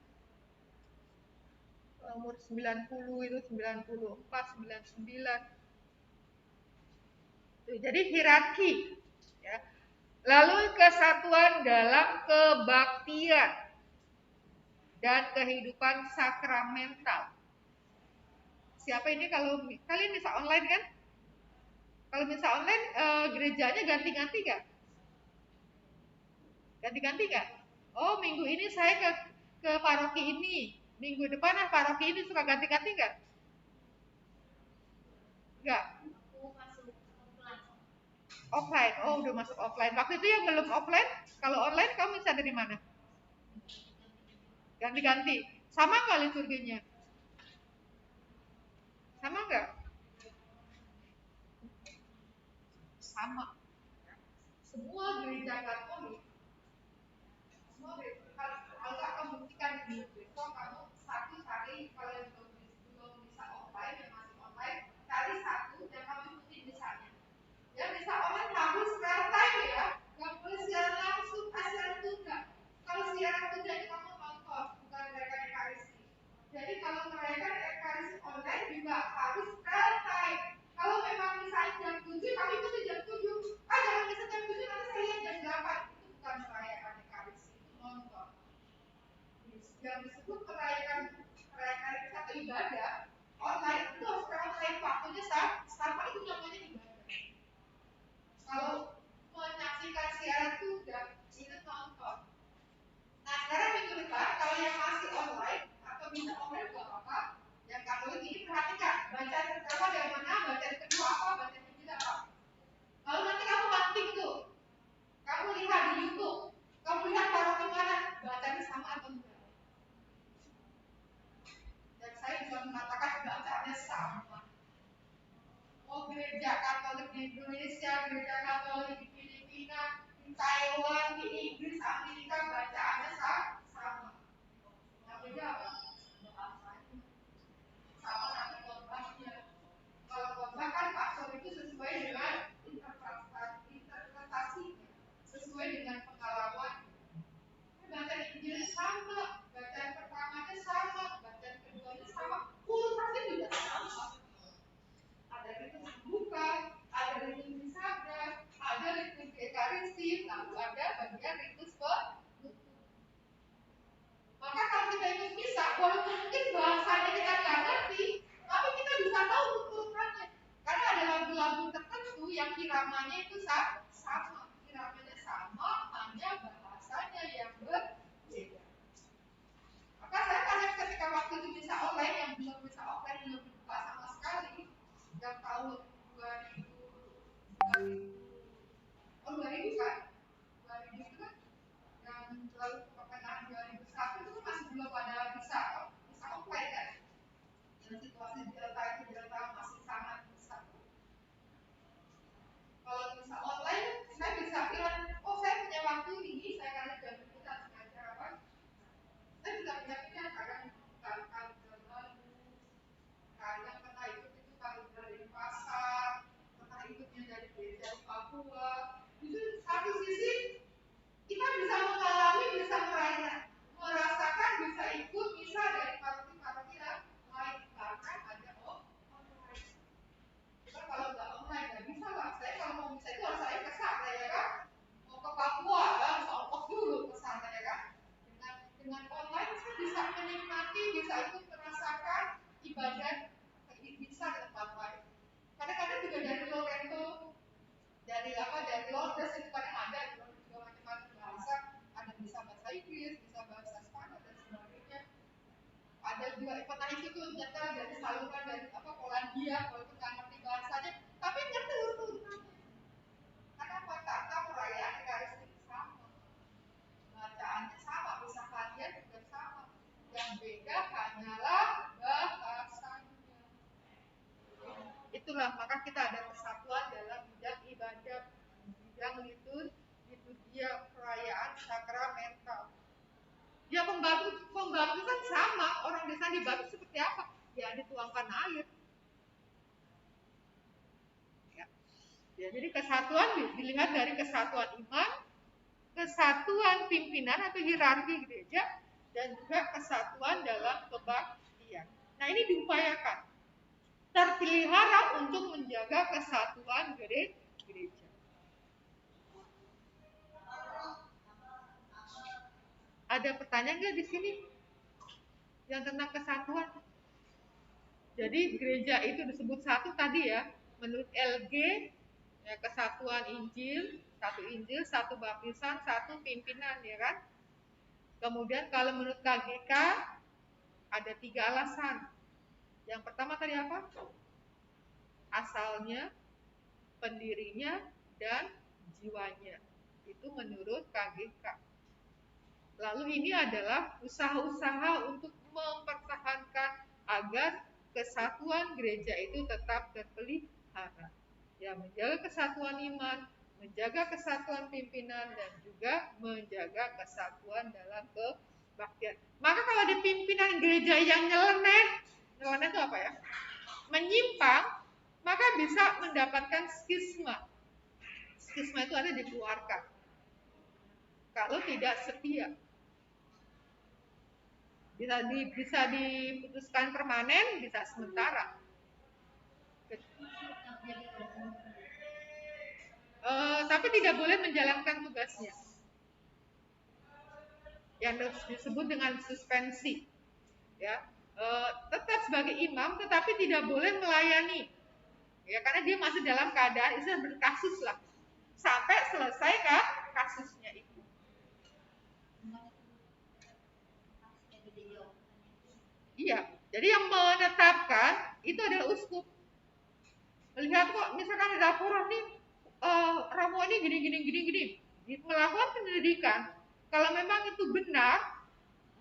Umur 90 itu 94, 99. Jadi hierarki ya. Lalu kesatuan dalam kebaktian dan kehidupan sakramental. Siapa ini kalau kalian bisa online kan? Kalau bisa online gerejanya ganti-ganti nggak? Ganti-ganti nggak? Oh minggu ini saya ke paroki ini, minggu depan paroki ini suka ganti-ganti nggak? Nggak. Offline. Oh udah masuk offline. Waktu itu yang belum offline, kalau online kamu bisa dari mana? Ganti-ganti. Sama nggak liturginya? Sama nggak? Sama. Semua gereja Katolik, semua gereja, kalau kamu buktikan di besok kamu satu cari kalau yang belum bisa offline yang masih online cari satu dan kamu ikuti misalnya. Yang bisa online harus real time ya, nggak boleh siaran langsung, siaran tunda. Kalau siaran tunda itu kamu nonton, bukan mereka ekaristi. Jadi kalau mereka ekaristi online juga harus real time. Kalau memang misalnya jam 7, kami ikuti jam 7. Jangan bisa jam 7, nanti saya lihat jam 8. Itu bukan merayakan ekaristi, itu nonton. Yang disebut merayakan ekaristi atau itu sama, iramanya sama, hanya bahasanya yang berbeda. Maka saya tanya ketika waktu itu bisa online, yang belum bisa offline, belum dibuka sama sekali, yang tahun 2000, 2000 kan? 2000 itu kan yang lalu pertengahan 2001 itu masih belum ada bisa offline kan? Dan situasi delta masih sangat besar. Kalau bisa online, saya bisa bilang, oh saya punya waktu ini, saya karena jam kita sengaja apa? Saya bisa pindah-pindah kadang kadang kadang pernah itu kalau dari pasar, pernah ikutnya dari gereja Papua. Itu satu sisi kita bisa mengalami, bisa merasakan, bisa ikut, bisa dari paroki-paroki yang lain bahkan ada online. Kalau nggak online nggak bisa lah. Saya kalau mau bisa itu harus saya ke sana ya kan, mau ke Papua ya harus ongkos dulu ke sana ya kan. Dengan online saya bisa menikmati, bisa ikut merasakan ibadah bisa di tempat lain. Kadang-kadang juga dari Loreto, dari Lourdes itu kadang ada juga macam-macam bahasa, ada bisa bahasa Inggris, bisa bahasa Spanyol dan sebagainya. Ada juga pernah itu tuh nyetel dari saluran dari Polandia, walaupun nggak ngerti bahasanya, tapi ngerti urutannya. Karena kata perayaan Ekaristi sama, bacaannya sama, bisa kalian juga sama. Yang beda hanyalah bahasanya. Itulah maka kita ada kesatuan dalam bidang ibadah, bidang liturgia, perayaan sakramental. Ya pembaptisan sama, orang desa dibaptis seperti apa? Ya dituangkan air. Ya, jadi kesatuan dilihat dari kesatuan iman, kesatuan pimpinan atau hierarki gereja, dan juga kesatuan dalam kebaktian. Nah ini diupayakan, terpelihara untuk menjaga kesatuan gereja. Ada pertanyaan nggak di sini yang tentang kesatuan? Jadi gereja itu disebut satu tadi ya, menurut LG ya, kesatuan Injil, satu baptisan, satu pimpinan ya kan. Kemudian kalau menurut KGK ada 3 alasan. Yang pertama tadi apa? Asalnya, pendirinya, dan jiwanya. Itu menurut KGK. Lalu ini adalah usaha-usaha untuk mempertahankan agar kesatuan gereja itu tetap terpelihara. Ya, menjaga kesatuan iman, menjaga kesatuan pimpinan, dan juga menjaga kesatuan dalam kebaktian. Maka kalau di pimpinan gereja yang nyeleneh itu apa ya? Menyimpang, maka bisa mendapatkan skisma. Skisma itu ada dikeluarkan. Kalau tidak setia. Bisa diputuskan permanen, bisa sementara. Tapi tidak boleh menjalankan tugasnya. Yang disebut dengan suspensi. Ya, tetap sebagai imam, tetapi tidak boleh melayani. Ya, karena dia masih dalam keadaan itu berkasus lah, sampai selesai kasusnya itu. Iya, jadi yang menetapkan itu adalah uskup. Melihat kok, misalkan ada laporan nih, Romo ini gini, melakukan penyelidikan. Kalau memang itu benar,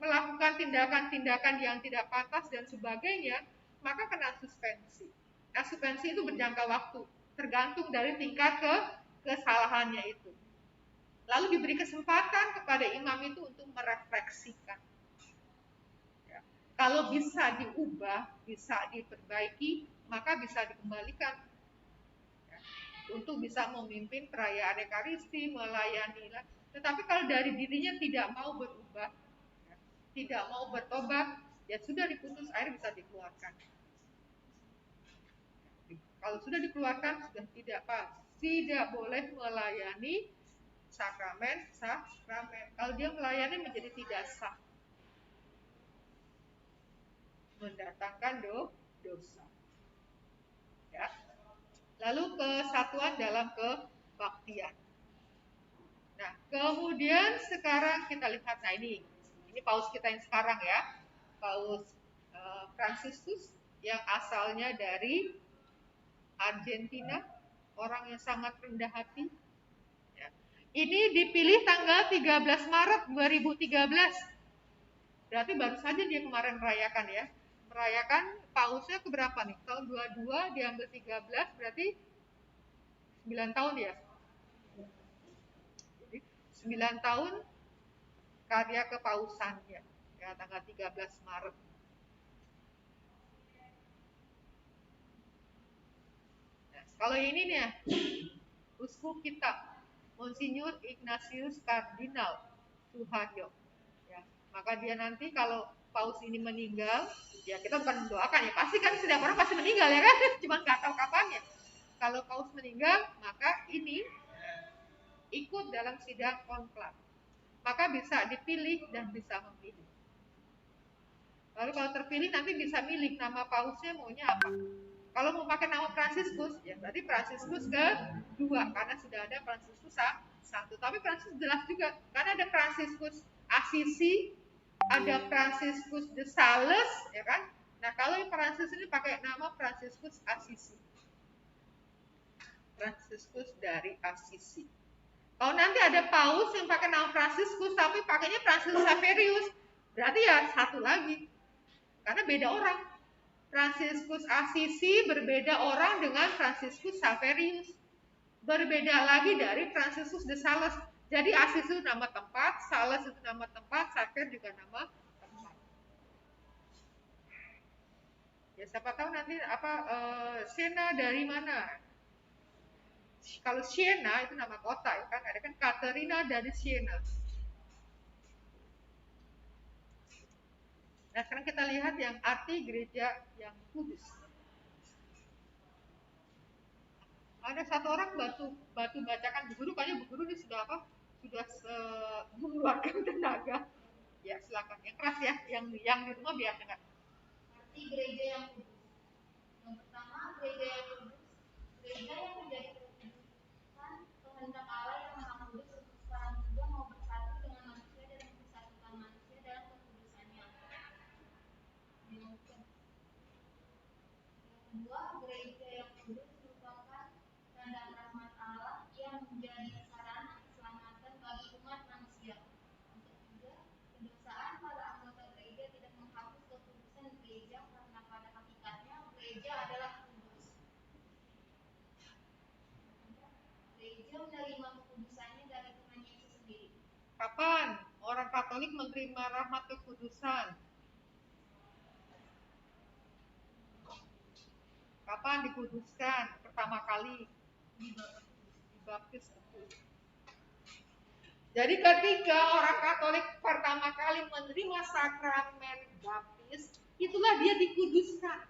melakukan tindakan-tindakan yang tidak pantas dan sebagainya, maka kena suspensi. Nah, suspensi itu berjangka waktu, tergantung dari tingkat kesalahannya itu. Lalu diberi kesempatan kepada imam itu untuk merefleksikan. Ya. Kalau bisa diubah, bisa diperbaiki, maka bisa dikembalikan. Ya. Untuk bisa memimpin perayaan Ekaristi, melayani. Tetapi kalau dari dirinya tidak mau berubah, tidak mau bertobat, ya sudah diputus, air bisa dikeluarkan. Kalau sudah dikeluarkan, sudah tidak boleh melayani sakramen. Kalau dia melayani menjadi tidak sah, mendatangkan dosa. Ya. Lalu kesatuan dalam pembaktian. Nah, kemudian sekarang kita lihat, nah ini paus kita yang sekarang ya, Paus Fransiskus yang asalnya dari Argentina, orang yang sangat rendah hati. Ya. Ini dipilih tanggal 13 Maret 2013. Berarti baru saja dia kemarin merayakan ya. Merayakan pausnya keberapa nih? Tahun 22 diambil 13 berarti 9 tahun ya. Jadi 9 tahun karya kepausannya. Ya, tanggal 13 Maret. Nah, kalau ini nih ya, uskup kita Monsinyur Ignatius Kardinal Suharyo. Ya, maka dia nanti kalau paus ini meninggal, ya kita bukan mendoakan ya, pasti kan setiap orang pasti meninggal ya kan, cuma nggak tahu kapannya. Kalau paus meninggal, maka ini ikut dalam sidang konklave, maka bisa dipilih dan bisa memilih. Lalu kalau terpilih nanti bisa milih nama pausnya maunya apa. Kalau mau pakai nama Fransiskus, ya berarti Fransiskus kedua, karena sudah ada Fransiskus satu. Tapi Fransiskus jelas juga, karena ada Fransiskus Assisi, ada Fransiskus de Sales, ya kan? Nah kalau yang Fransiskus ini pakai nama Fransiskus Assisi, Fransiskus dari Assisi. Kalau nanti ada paus yang pakai nama Fransiskus, tapi pakainya Fransiskus Xaverius, berarti ya satu lagi, karena beda orang. Fransiskus Assisi berbeda orang dengan Fransiskus Xaverius. Berbeda lagi dari Fransiskus de Sales. Jadi Assisi itu nama tempat, Sales itu nama tempat, Xavier juga nama tempat. Ya siapa tahu nanti apa Siena dari mana? Kalau Siena itu nama kota ya kan, ada kan Caterina dari Siena. Nah sekarang kita lihat yang arti gereja yang kudus. Ada satu orang batu bacakan Bu Guru, kayaknya Bu Guru ini sudah apa? Sudah mengeluarkan tenaga. Ya silakan, yang keras ya, yang di rumah biar dengar. Arti gereja yang kudus. Yang pertama, gereja yang kudus, gereja yang menjadi keputusan kehendak Allah yang Maha Kudus untuk sekarang juga mau bersatu dengan manusia dan mempersatukan manusia dalam kekudusannya. Yang kedua, gereja yang kudus merupakan tanda rahmat Allah yang menjadi sarana keselamatan bagi umat manusia. Yang ketiga, kedosaan para anggota gereja tidak menghapus kekudusan gereja karena pada hakikatnya gereja adalah kudus. Gereja menerima kekudusannya dari Tuhan Yesus sendiri. Kapan orang Katolik menerima rahmat kekudusan? Kapan dikuduskan pertama kali? Dibaptis. Jadi ketika orang Katolik pertama kali menerima sakramen baptis, itulah dia dikuduskan.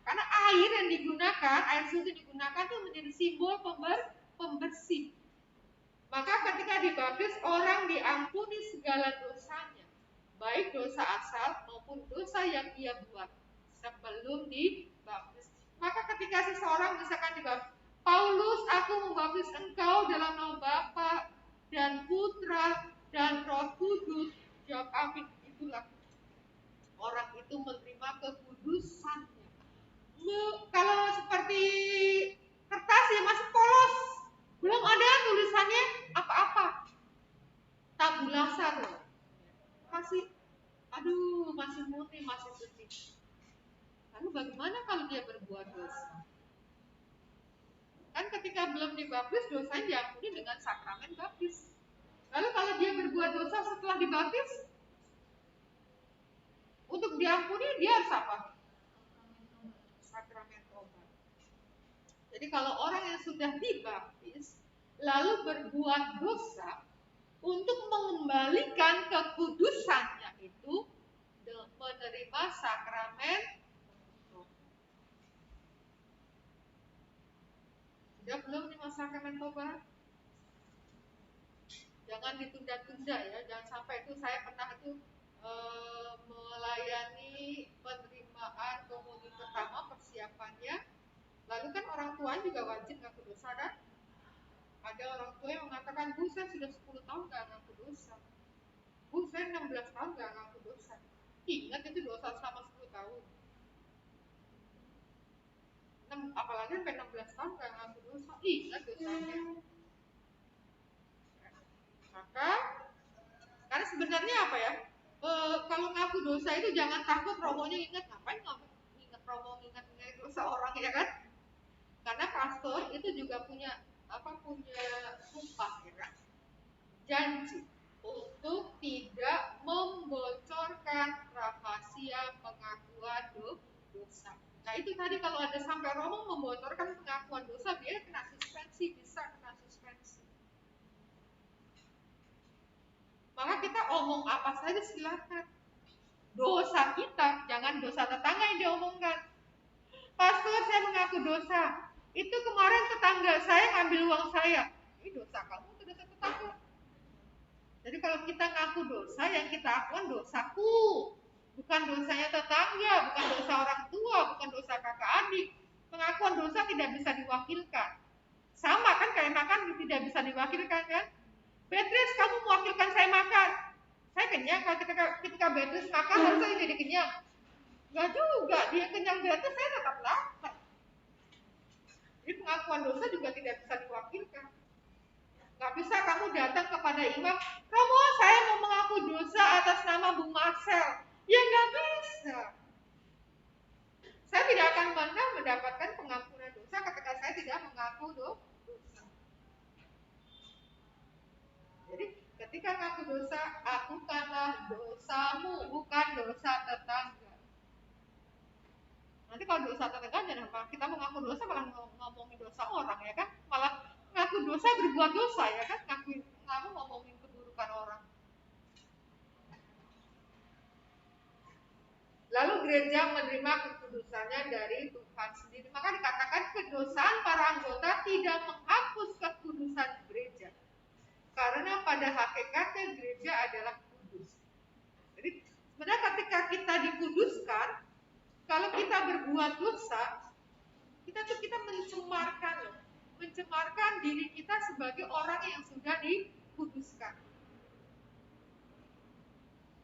Karena air yang digunakan, air suci digunakan itu menjadi simbol pembersih. Maka ketika dibaptis, orang diampuni segala dosanya, baik dosa asal maupun dosa yang ia buat sebelum dibaptis. Maka ketika seseorang misalkan dibaptis, Paulus, aku membaptis engkau dalam nama Bapa dan Putra dan Roh Kudus, jawab amin. Itulah orang itu menerima kekudusannya. Kalau seperti kertas ya masih polos, belum ada tulisannya apa-apa, tabulasa tuh, masih, aduh, masih murni, masih suci. Lalu bagaimana kalau dia berbuat dosa? Kan ketika belum dibaptis, dosanya diampuni dengan sakramen baptis. Lalu kalau dia berbuat dosa setelah dibaptis, untuk diampuni dia harus apa? Sakramen tobat. Jadi kalau orang yang sudah dibaptis lalu berbuat dosa, untuk mengembalikan kekudusannya itu menerima sakramen. Sudah belum nih sakramen tobat? Jangan ditunda-tunda ya, jangan sampai itu. Saya pernah itu melayani penerimaan komuni pertama, persiapannya. Lalu kan orang tua juga wajib ngaku dosa kan? Ada orang tua yang mengatakan, Bu, saya sudah 10 tahun gak ngaku dosa. Bu, saya 16 tahun gak ngaku dosa. Ingat itu dosa selama 10 tahun. Apalagi sampai 16 tahun gak ngaku dosa. Ingat dosanya. Maka, karena sebenarnya apa ya? Kalau ngaku dosa itu jangan takut romonya ingat. Ngapain ingat romo, ingat dosa orang ya kan? Karena pastor itu juga punya sumpah ya kan? Janji untuk tidak membocorkan rahasia pengakuan dosa. Nah itu tadi kalau ada sampai romo membocorkan pengakuan dosa, dia kena suspensi, bisa kena suspensi. Maka kita omong apa saja silakan. Dosa kita, jangan dosa tetangga yang diomongkan. Pastor, saya mengaku dosa. Itu kemarin tetangga saya ngambil uang saya. Ini dosa kamu atau dosa tetangga? Jadi kalau kita ngaku dosa, yang kita akuan dosaku. Bukan dosanya tetangga, bukan dosa orang tua, bukan dosa kakak adik. Pengakuan dosa tidak bisa diwakilkan. Sama kan kayak makan tidak bisa diwakilkan kan? Beatrice, kamu mewakilkan saya makan. Saya kenyang, kalau ketika Beatrice makan, harus saya jadi kenyang. Enggak juga, dia kenyang Beatrice, saya tetap lapar. Jadi pengakuan dosa juga tidak bisa diwakilkan. Gak bisa kamu datang kepada imam, Romo, saya mau mengaku dosa atas nama Bung Marcel. Ya gak bisa. Saya tidak akan pernah mendapatkan pengampunan dosa ketika saya tidak mengaku dosa. Jadi ketika ngaku dosa, akukanlah dosamu, bukan dosa tetangga. Nanti kalau dosa tetangga, jangan apa kita mengaku dosa malah ngomongin dosa orang ya kan? Malah ngaku dosa berbuat dosa ya kan? Kamu ngomongin keburukan orang. Lalu gereja menerima kekudusannya dari Tuhan sendiri. Maka dikatakan kedosaan para anggota tidak menghapus kekudusan gereja. Karena pada hakikatnya gereja adalah kudus. Jadi sebenarnya ketika kita dikuduskan, kalau kita berbuat dosa, kita mencemarkan diri kita sebagai orang yang sudah dikuduskan.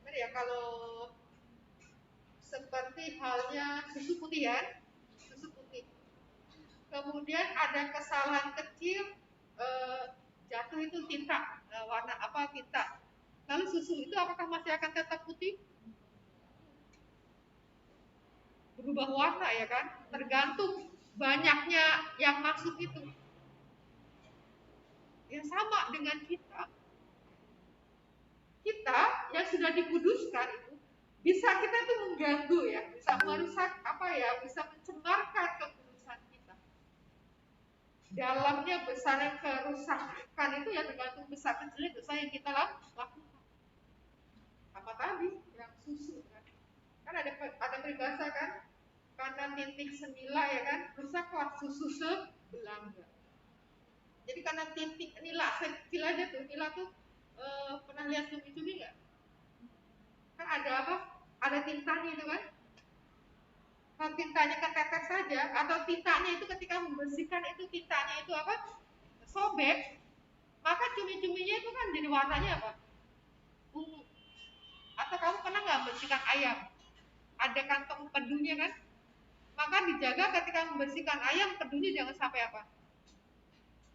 Benar ya, kalau seperti halnya susu putih ya, susu putih. Kemudian ada kesalahan kecil, jatuh itu tinta, warna apa tinta. Lalu susu itu apakah masih akan tetap putih? Berubah warna ya kan? Tergantung banyaknya yang masuk itu. Yang sama dengan kita yang sudah dikuduskan itu bisa kita tuh mengganggu ya, bisa merusak bisa mencemarkan kekudusan kita. Dalamnya besarnya kerusakan itu ya tergantung besar kecilnya dosa yang kita lakukan. Apa tadi yang susu kan ada peribahasa kan, karena titik senila ya kan rusaklah susu sebelanga. Jadi karena titik nila kecil aja tuh, nila tuh pernah lihat cumi-cumi nggak? Kan ada apa? Ada tintanya itu kan? Kalau tintanya ketetes saja, atau tintanya itu ketika membersihkan itu tintanya itu apa? Sobek, maka cumi-cuminya itu kan jadi warnanya apa? Ungu. Atau kamu pernah nggak bersihkan ayam? Ada kantong pedunya kan? Maka dijaga ketika membersihkan ayam, pedunya jangan sampai apa?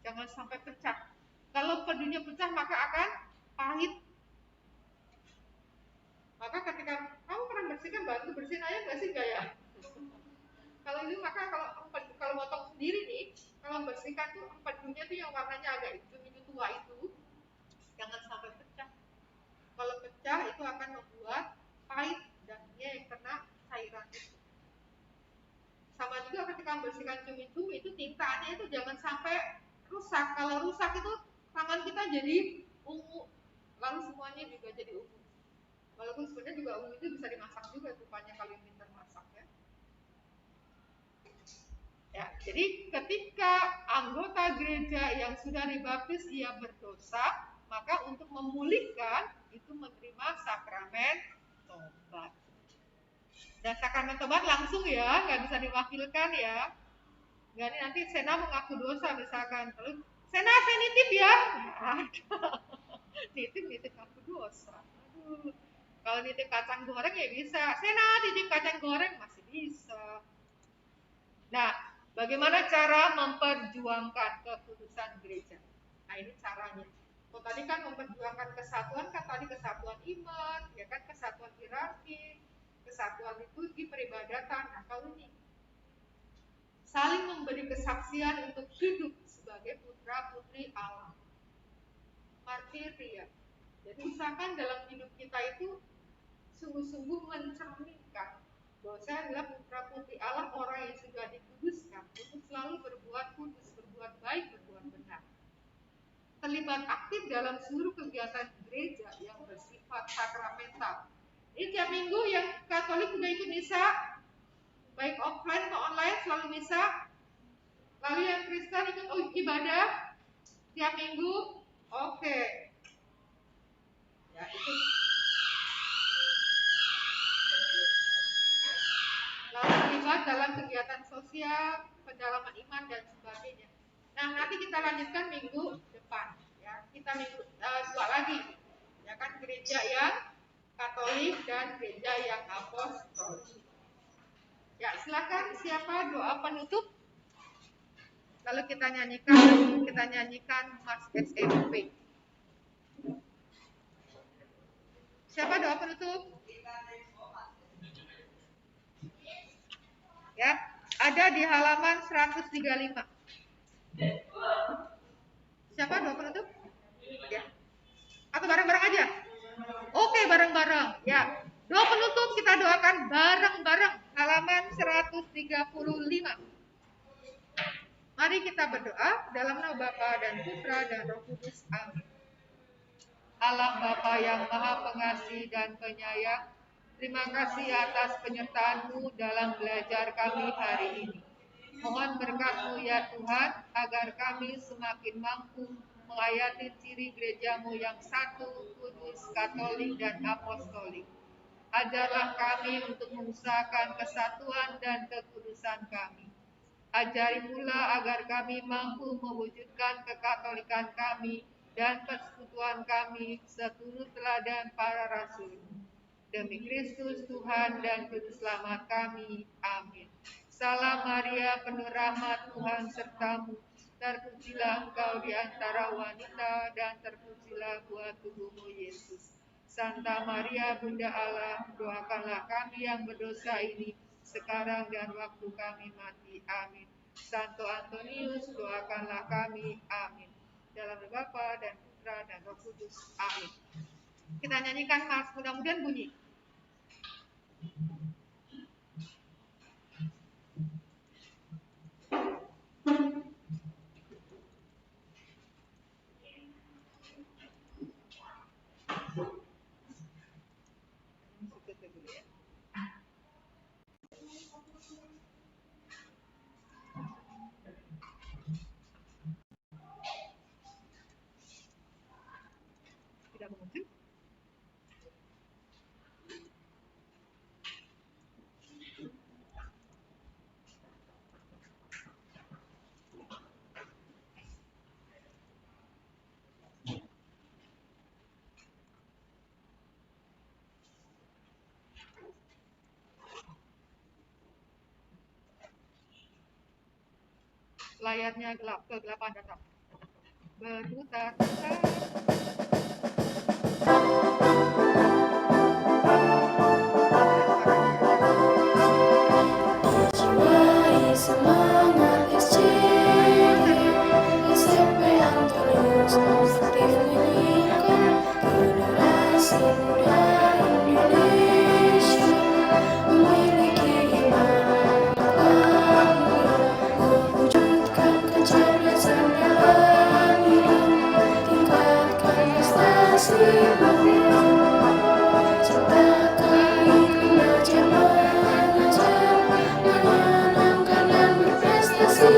Jangan sampai pecah. Kalau pedunya pecah maka akan pahit. Maka ketika kamu pernah bersihkan, bantu bersihin ayam nggak sih ya? Kalau ini maka kalau motong sendiri nih, kalau bersihkan tuh empedunya tuh yang warnanya agak hijau tua itu, jangan sampai pecah. Kalau pecah itu akan membuat pahit dan dia yang kena cairan itu. Sama juga ketika membersihkan cumi-cumi itu tintanya itu jangan sampai rusak. Kalau rusak itu tangan kita jadi ungu, lalu semuanya juga jadi ungu. Walaupun sebenarnya juga ungu itu bisa dimasak juga rupanya kalau yang pintar masak ya. Ya, jadi ketika anggota gereja yang sudah dibaptis dia berdosa, maka untuk memulihkan itu menerima sakramen tobat. Dan sakramen tobat langsung ya, nggak bisa diwakilkan ya. Nggak nanti Sena mengaku dosa misalkan, terus Sena, saya nitip ya. Ada. Nitip aku dosa. Aduh. Kalau nitip kacang goreng ya bisa. Sena, nitip kacang goreng masih bisa. Nah, bagaimana cara memperjuangkan kekudusan gereja? Nah, ini caranya. Kalau tadi kan memperjuangkan kesatuan, kan tadi kesatuan iman, ya kan, kesatuan hierarki, kesatuan liturgi, peribadatan. Nah, kalau ini saling memberi kesaksian untuk hidup sebagai putra-putri Allah. Martiria. Jadi usahakan dalam hidup kita itu sungguh-sungguh mencerminkan bahwa saya adalah putra-putri Allah, orang yang sudah dikuduskan untuk selalu berbuat kudus, berbuat baik, berbuat benar. Terlibat aktif dalam seluruh kegiatan gereja yang bersifat sakramental. Ini tiap minggu yang Katolik sudah ikut misa, baik offline atau online selalu misa. Lalu yang Kristen ikut ibadah tiap minggu, oke. Ya itu. Lalu terlibat dalam kegiatan sosial, pendalaman iman dan sebagainya. Nah, nanti kita lanjutkan minggu depan. Ya, kita minggu dua lagi. Ya kan, gereja yang Katolik dan gereja yang Apostolik. Ya, silakan siapa doa penutup? Lalu kita nyanyikan Mars SMP. Siapa doa penutup? Ya, ada di halaman 135. Siapa doa penutup? Ya. Atau bareng-bareng aja? Oke, bareng-bareng. Ya. Doa penutup kita doakan bareng-bareng halaman 135. Mari kita berdoa dalam nama Bapa dan Putra dan Roh Kudus. Amin. Allah Bapa yang Maha Pengasih dan Penyayang, terima kasih atas penyertaan-Mu dalam belajar kami hari ini. Mohon berkat-Mu ya Tuhan, agar kami semakin mampu menghayati ciri gereja-Mu yang satu, kudus, katolik, dan apostolik. Ajarlah kami untuk mengusahakan kesatuan dan kekudusan kami. Ajari pula agar kami mampu mewujudkan kekatolikan kami dan persekutuan kami seturut teladan para rasul. Demi Kristus Tuhan dan Juru Selamat kami. Amin. Salam Maria, penuh rahmat, Tuhan sertamu. Terpujilah engkau di antara wanita dan terpujilah buah tubuhmu Yesus. Santa Maria, Bunda Allah, doakanlah kami yang berdosa ini sekarang dan waktu kami mati. Amin. Santo Antonius, doakanlah kami. Amin. Dalam nama Bapa dan Putra dan Roh Kudus. Amin. Kita nyanyikan Mars, mudah-mudahan bunyi. Tidak mungkin. Layarnya gelap, kegelapan datang. Berputar-putar. Dijiwai semangat SCD, SMP Antonius aktif meningkat generasi muda Indonesia, memiliki iman kuat, mewujudkan kecerdasan dalam hidup, tingkatkan prestasi ciptakan iklim belajar mengajar, menyenangkan dan berprestasi.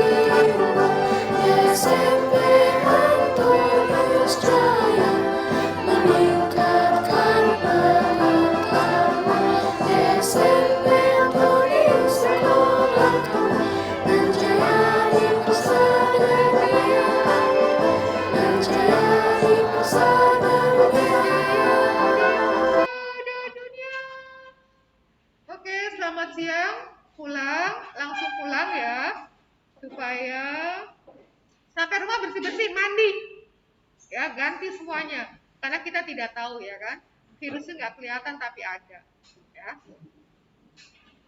SMP Antonius Jaya meningkatkan pengetahuan. SMP Antonius sekolahkan menjadi persatuan. Sampai rumah bersih-bersih, mandi. Ya, ganti semuanya. Karena kita tidak tahu ya kan. Virusnya nggak kelihatan tapi ada. Ya.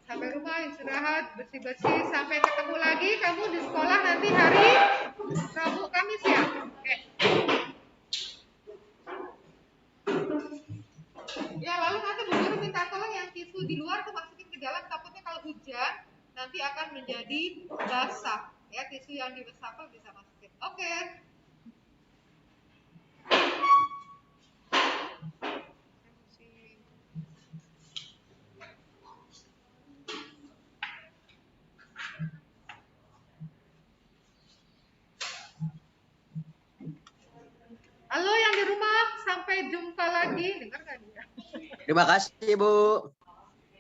Sampai rumah istirahat, bersih-bersih, sampai ketemu lagi kamu di sekolah nanti hari Rabu Kamis ya. Oke. Ya, lalu nanti Bu Guru minta tolong yang tisu di luar tuh masukin ke dalam, takutnya kalau hujan nanti akan menjadi basah. Ya, tisu yang di wastafel bisa masukin. Oke. Halo yang di rumah, sampai jumpa lagi. Dengar nggak dia? Terima kasih, Bu.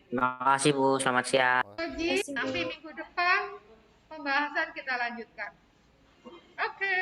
Terima kasih Bu, selamat siang. Lagi, nanti minggu depan pembahasan kita lanjutkan. Oke.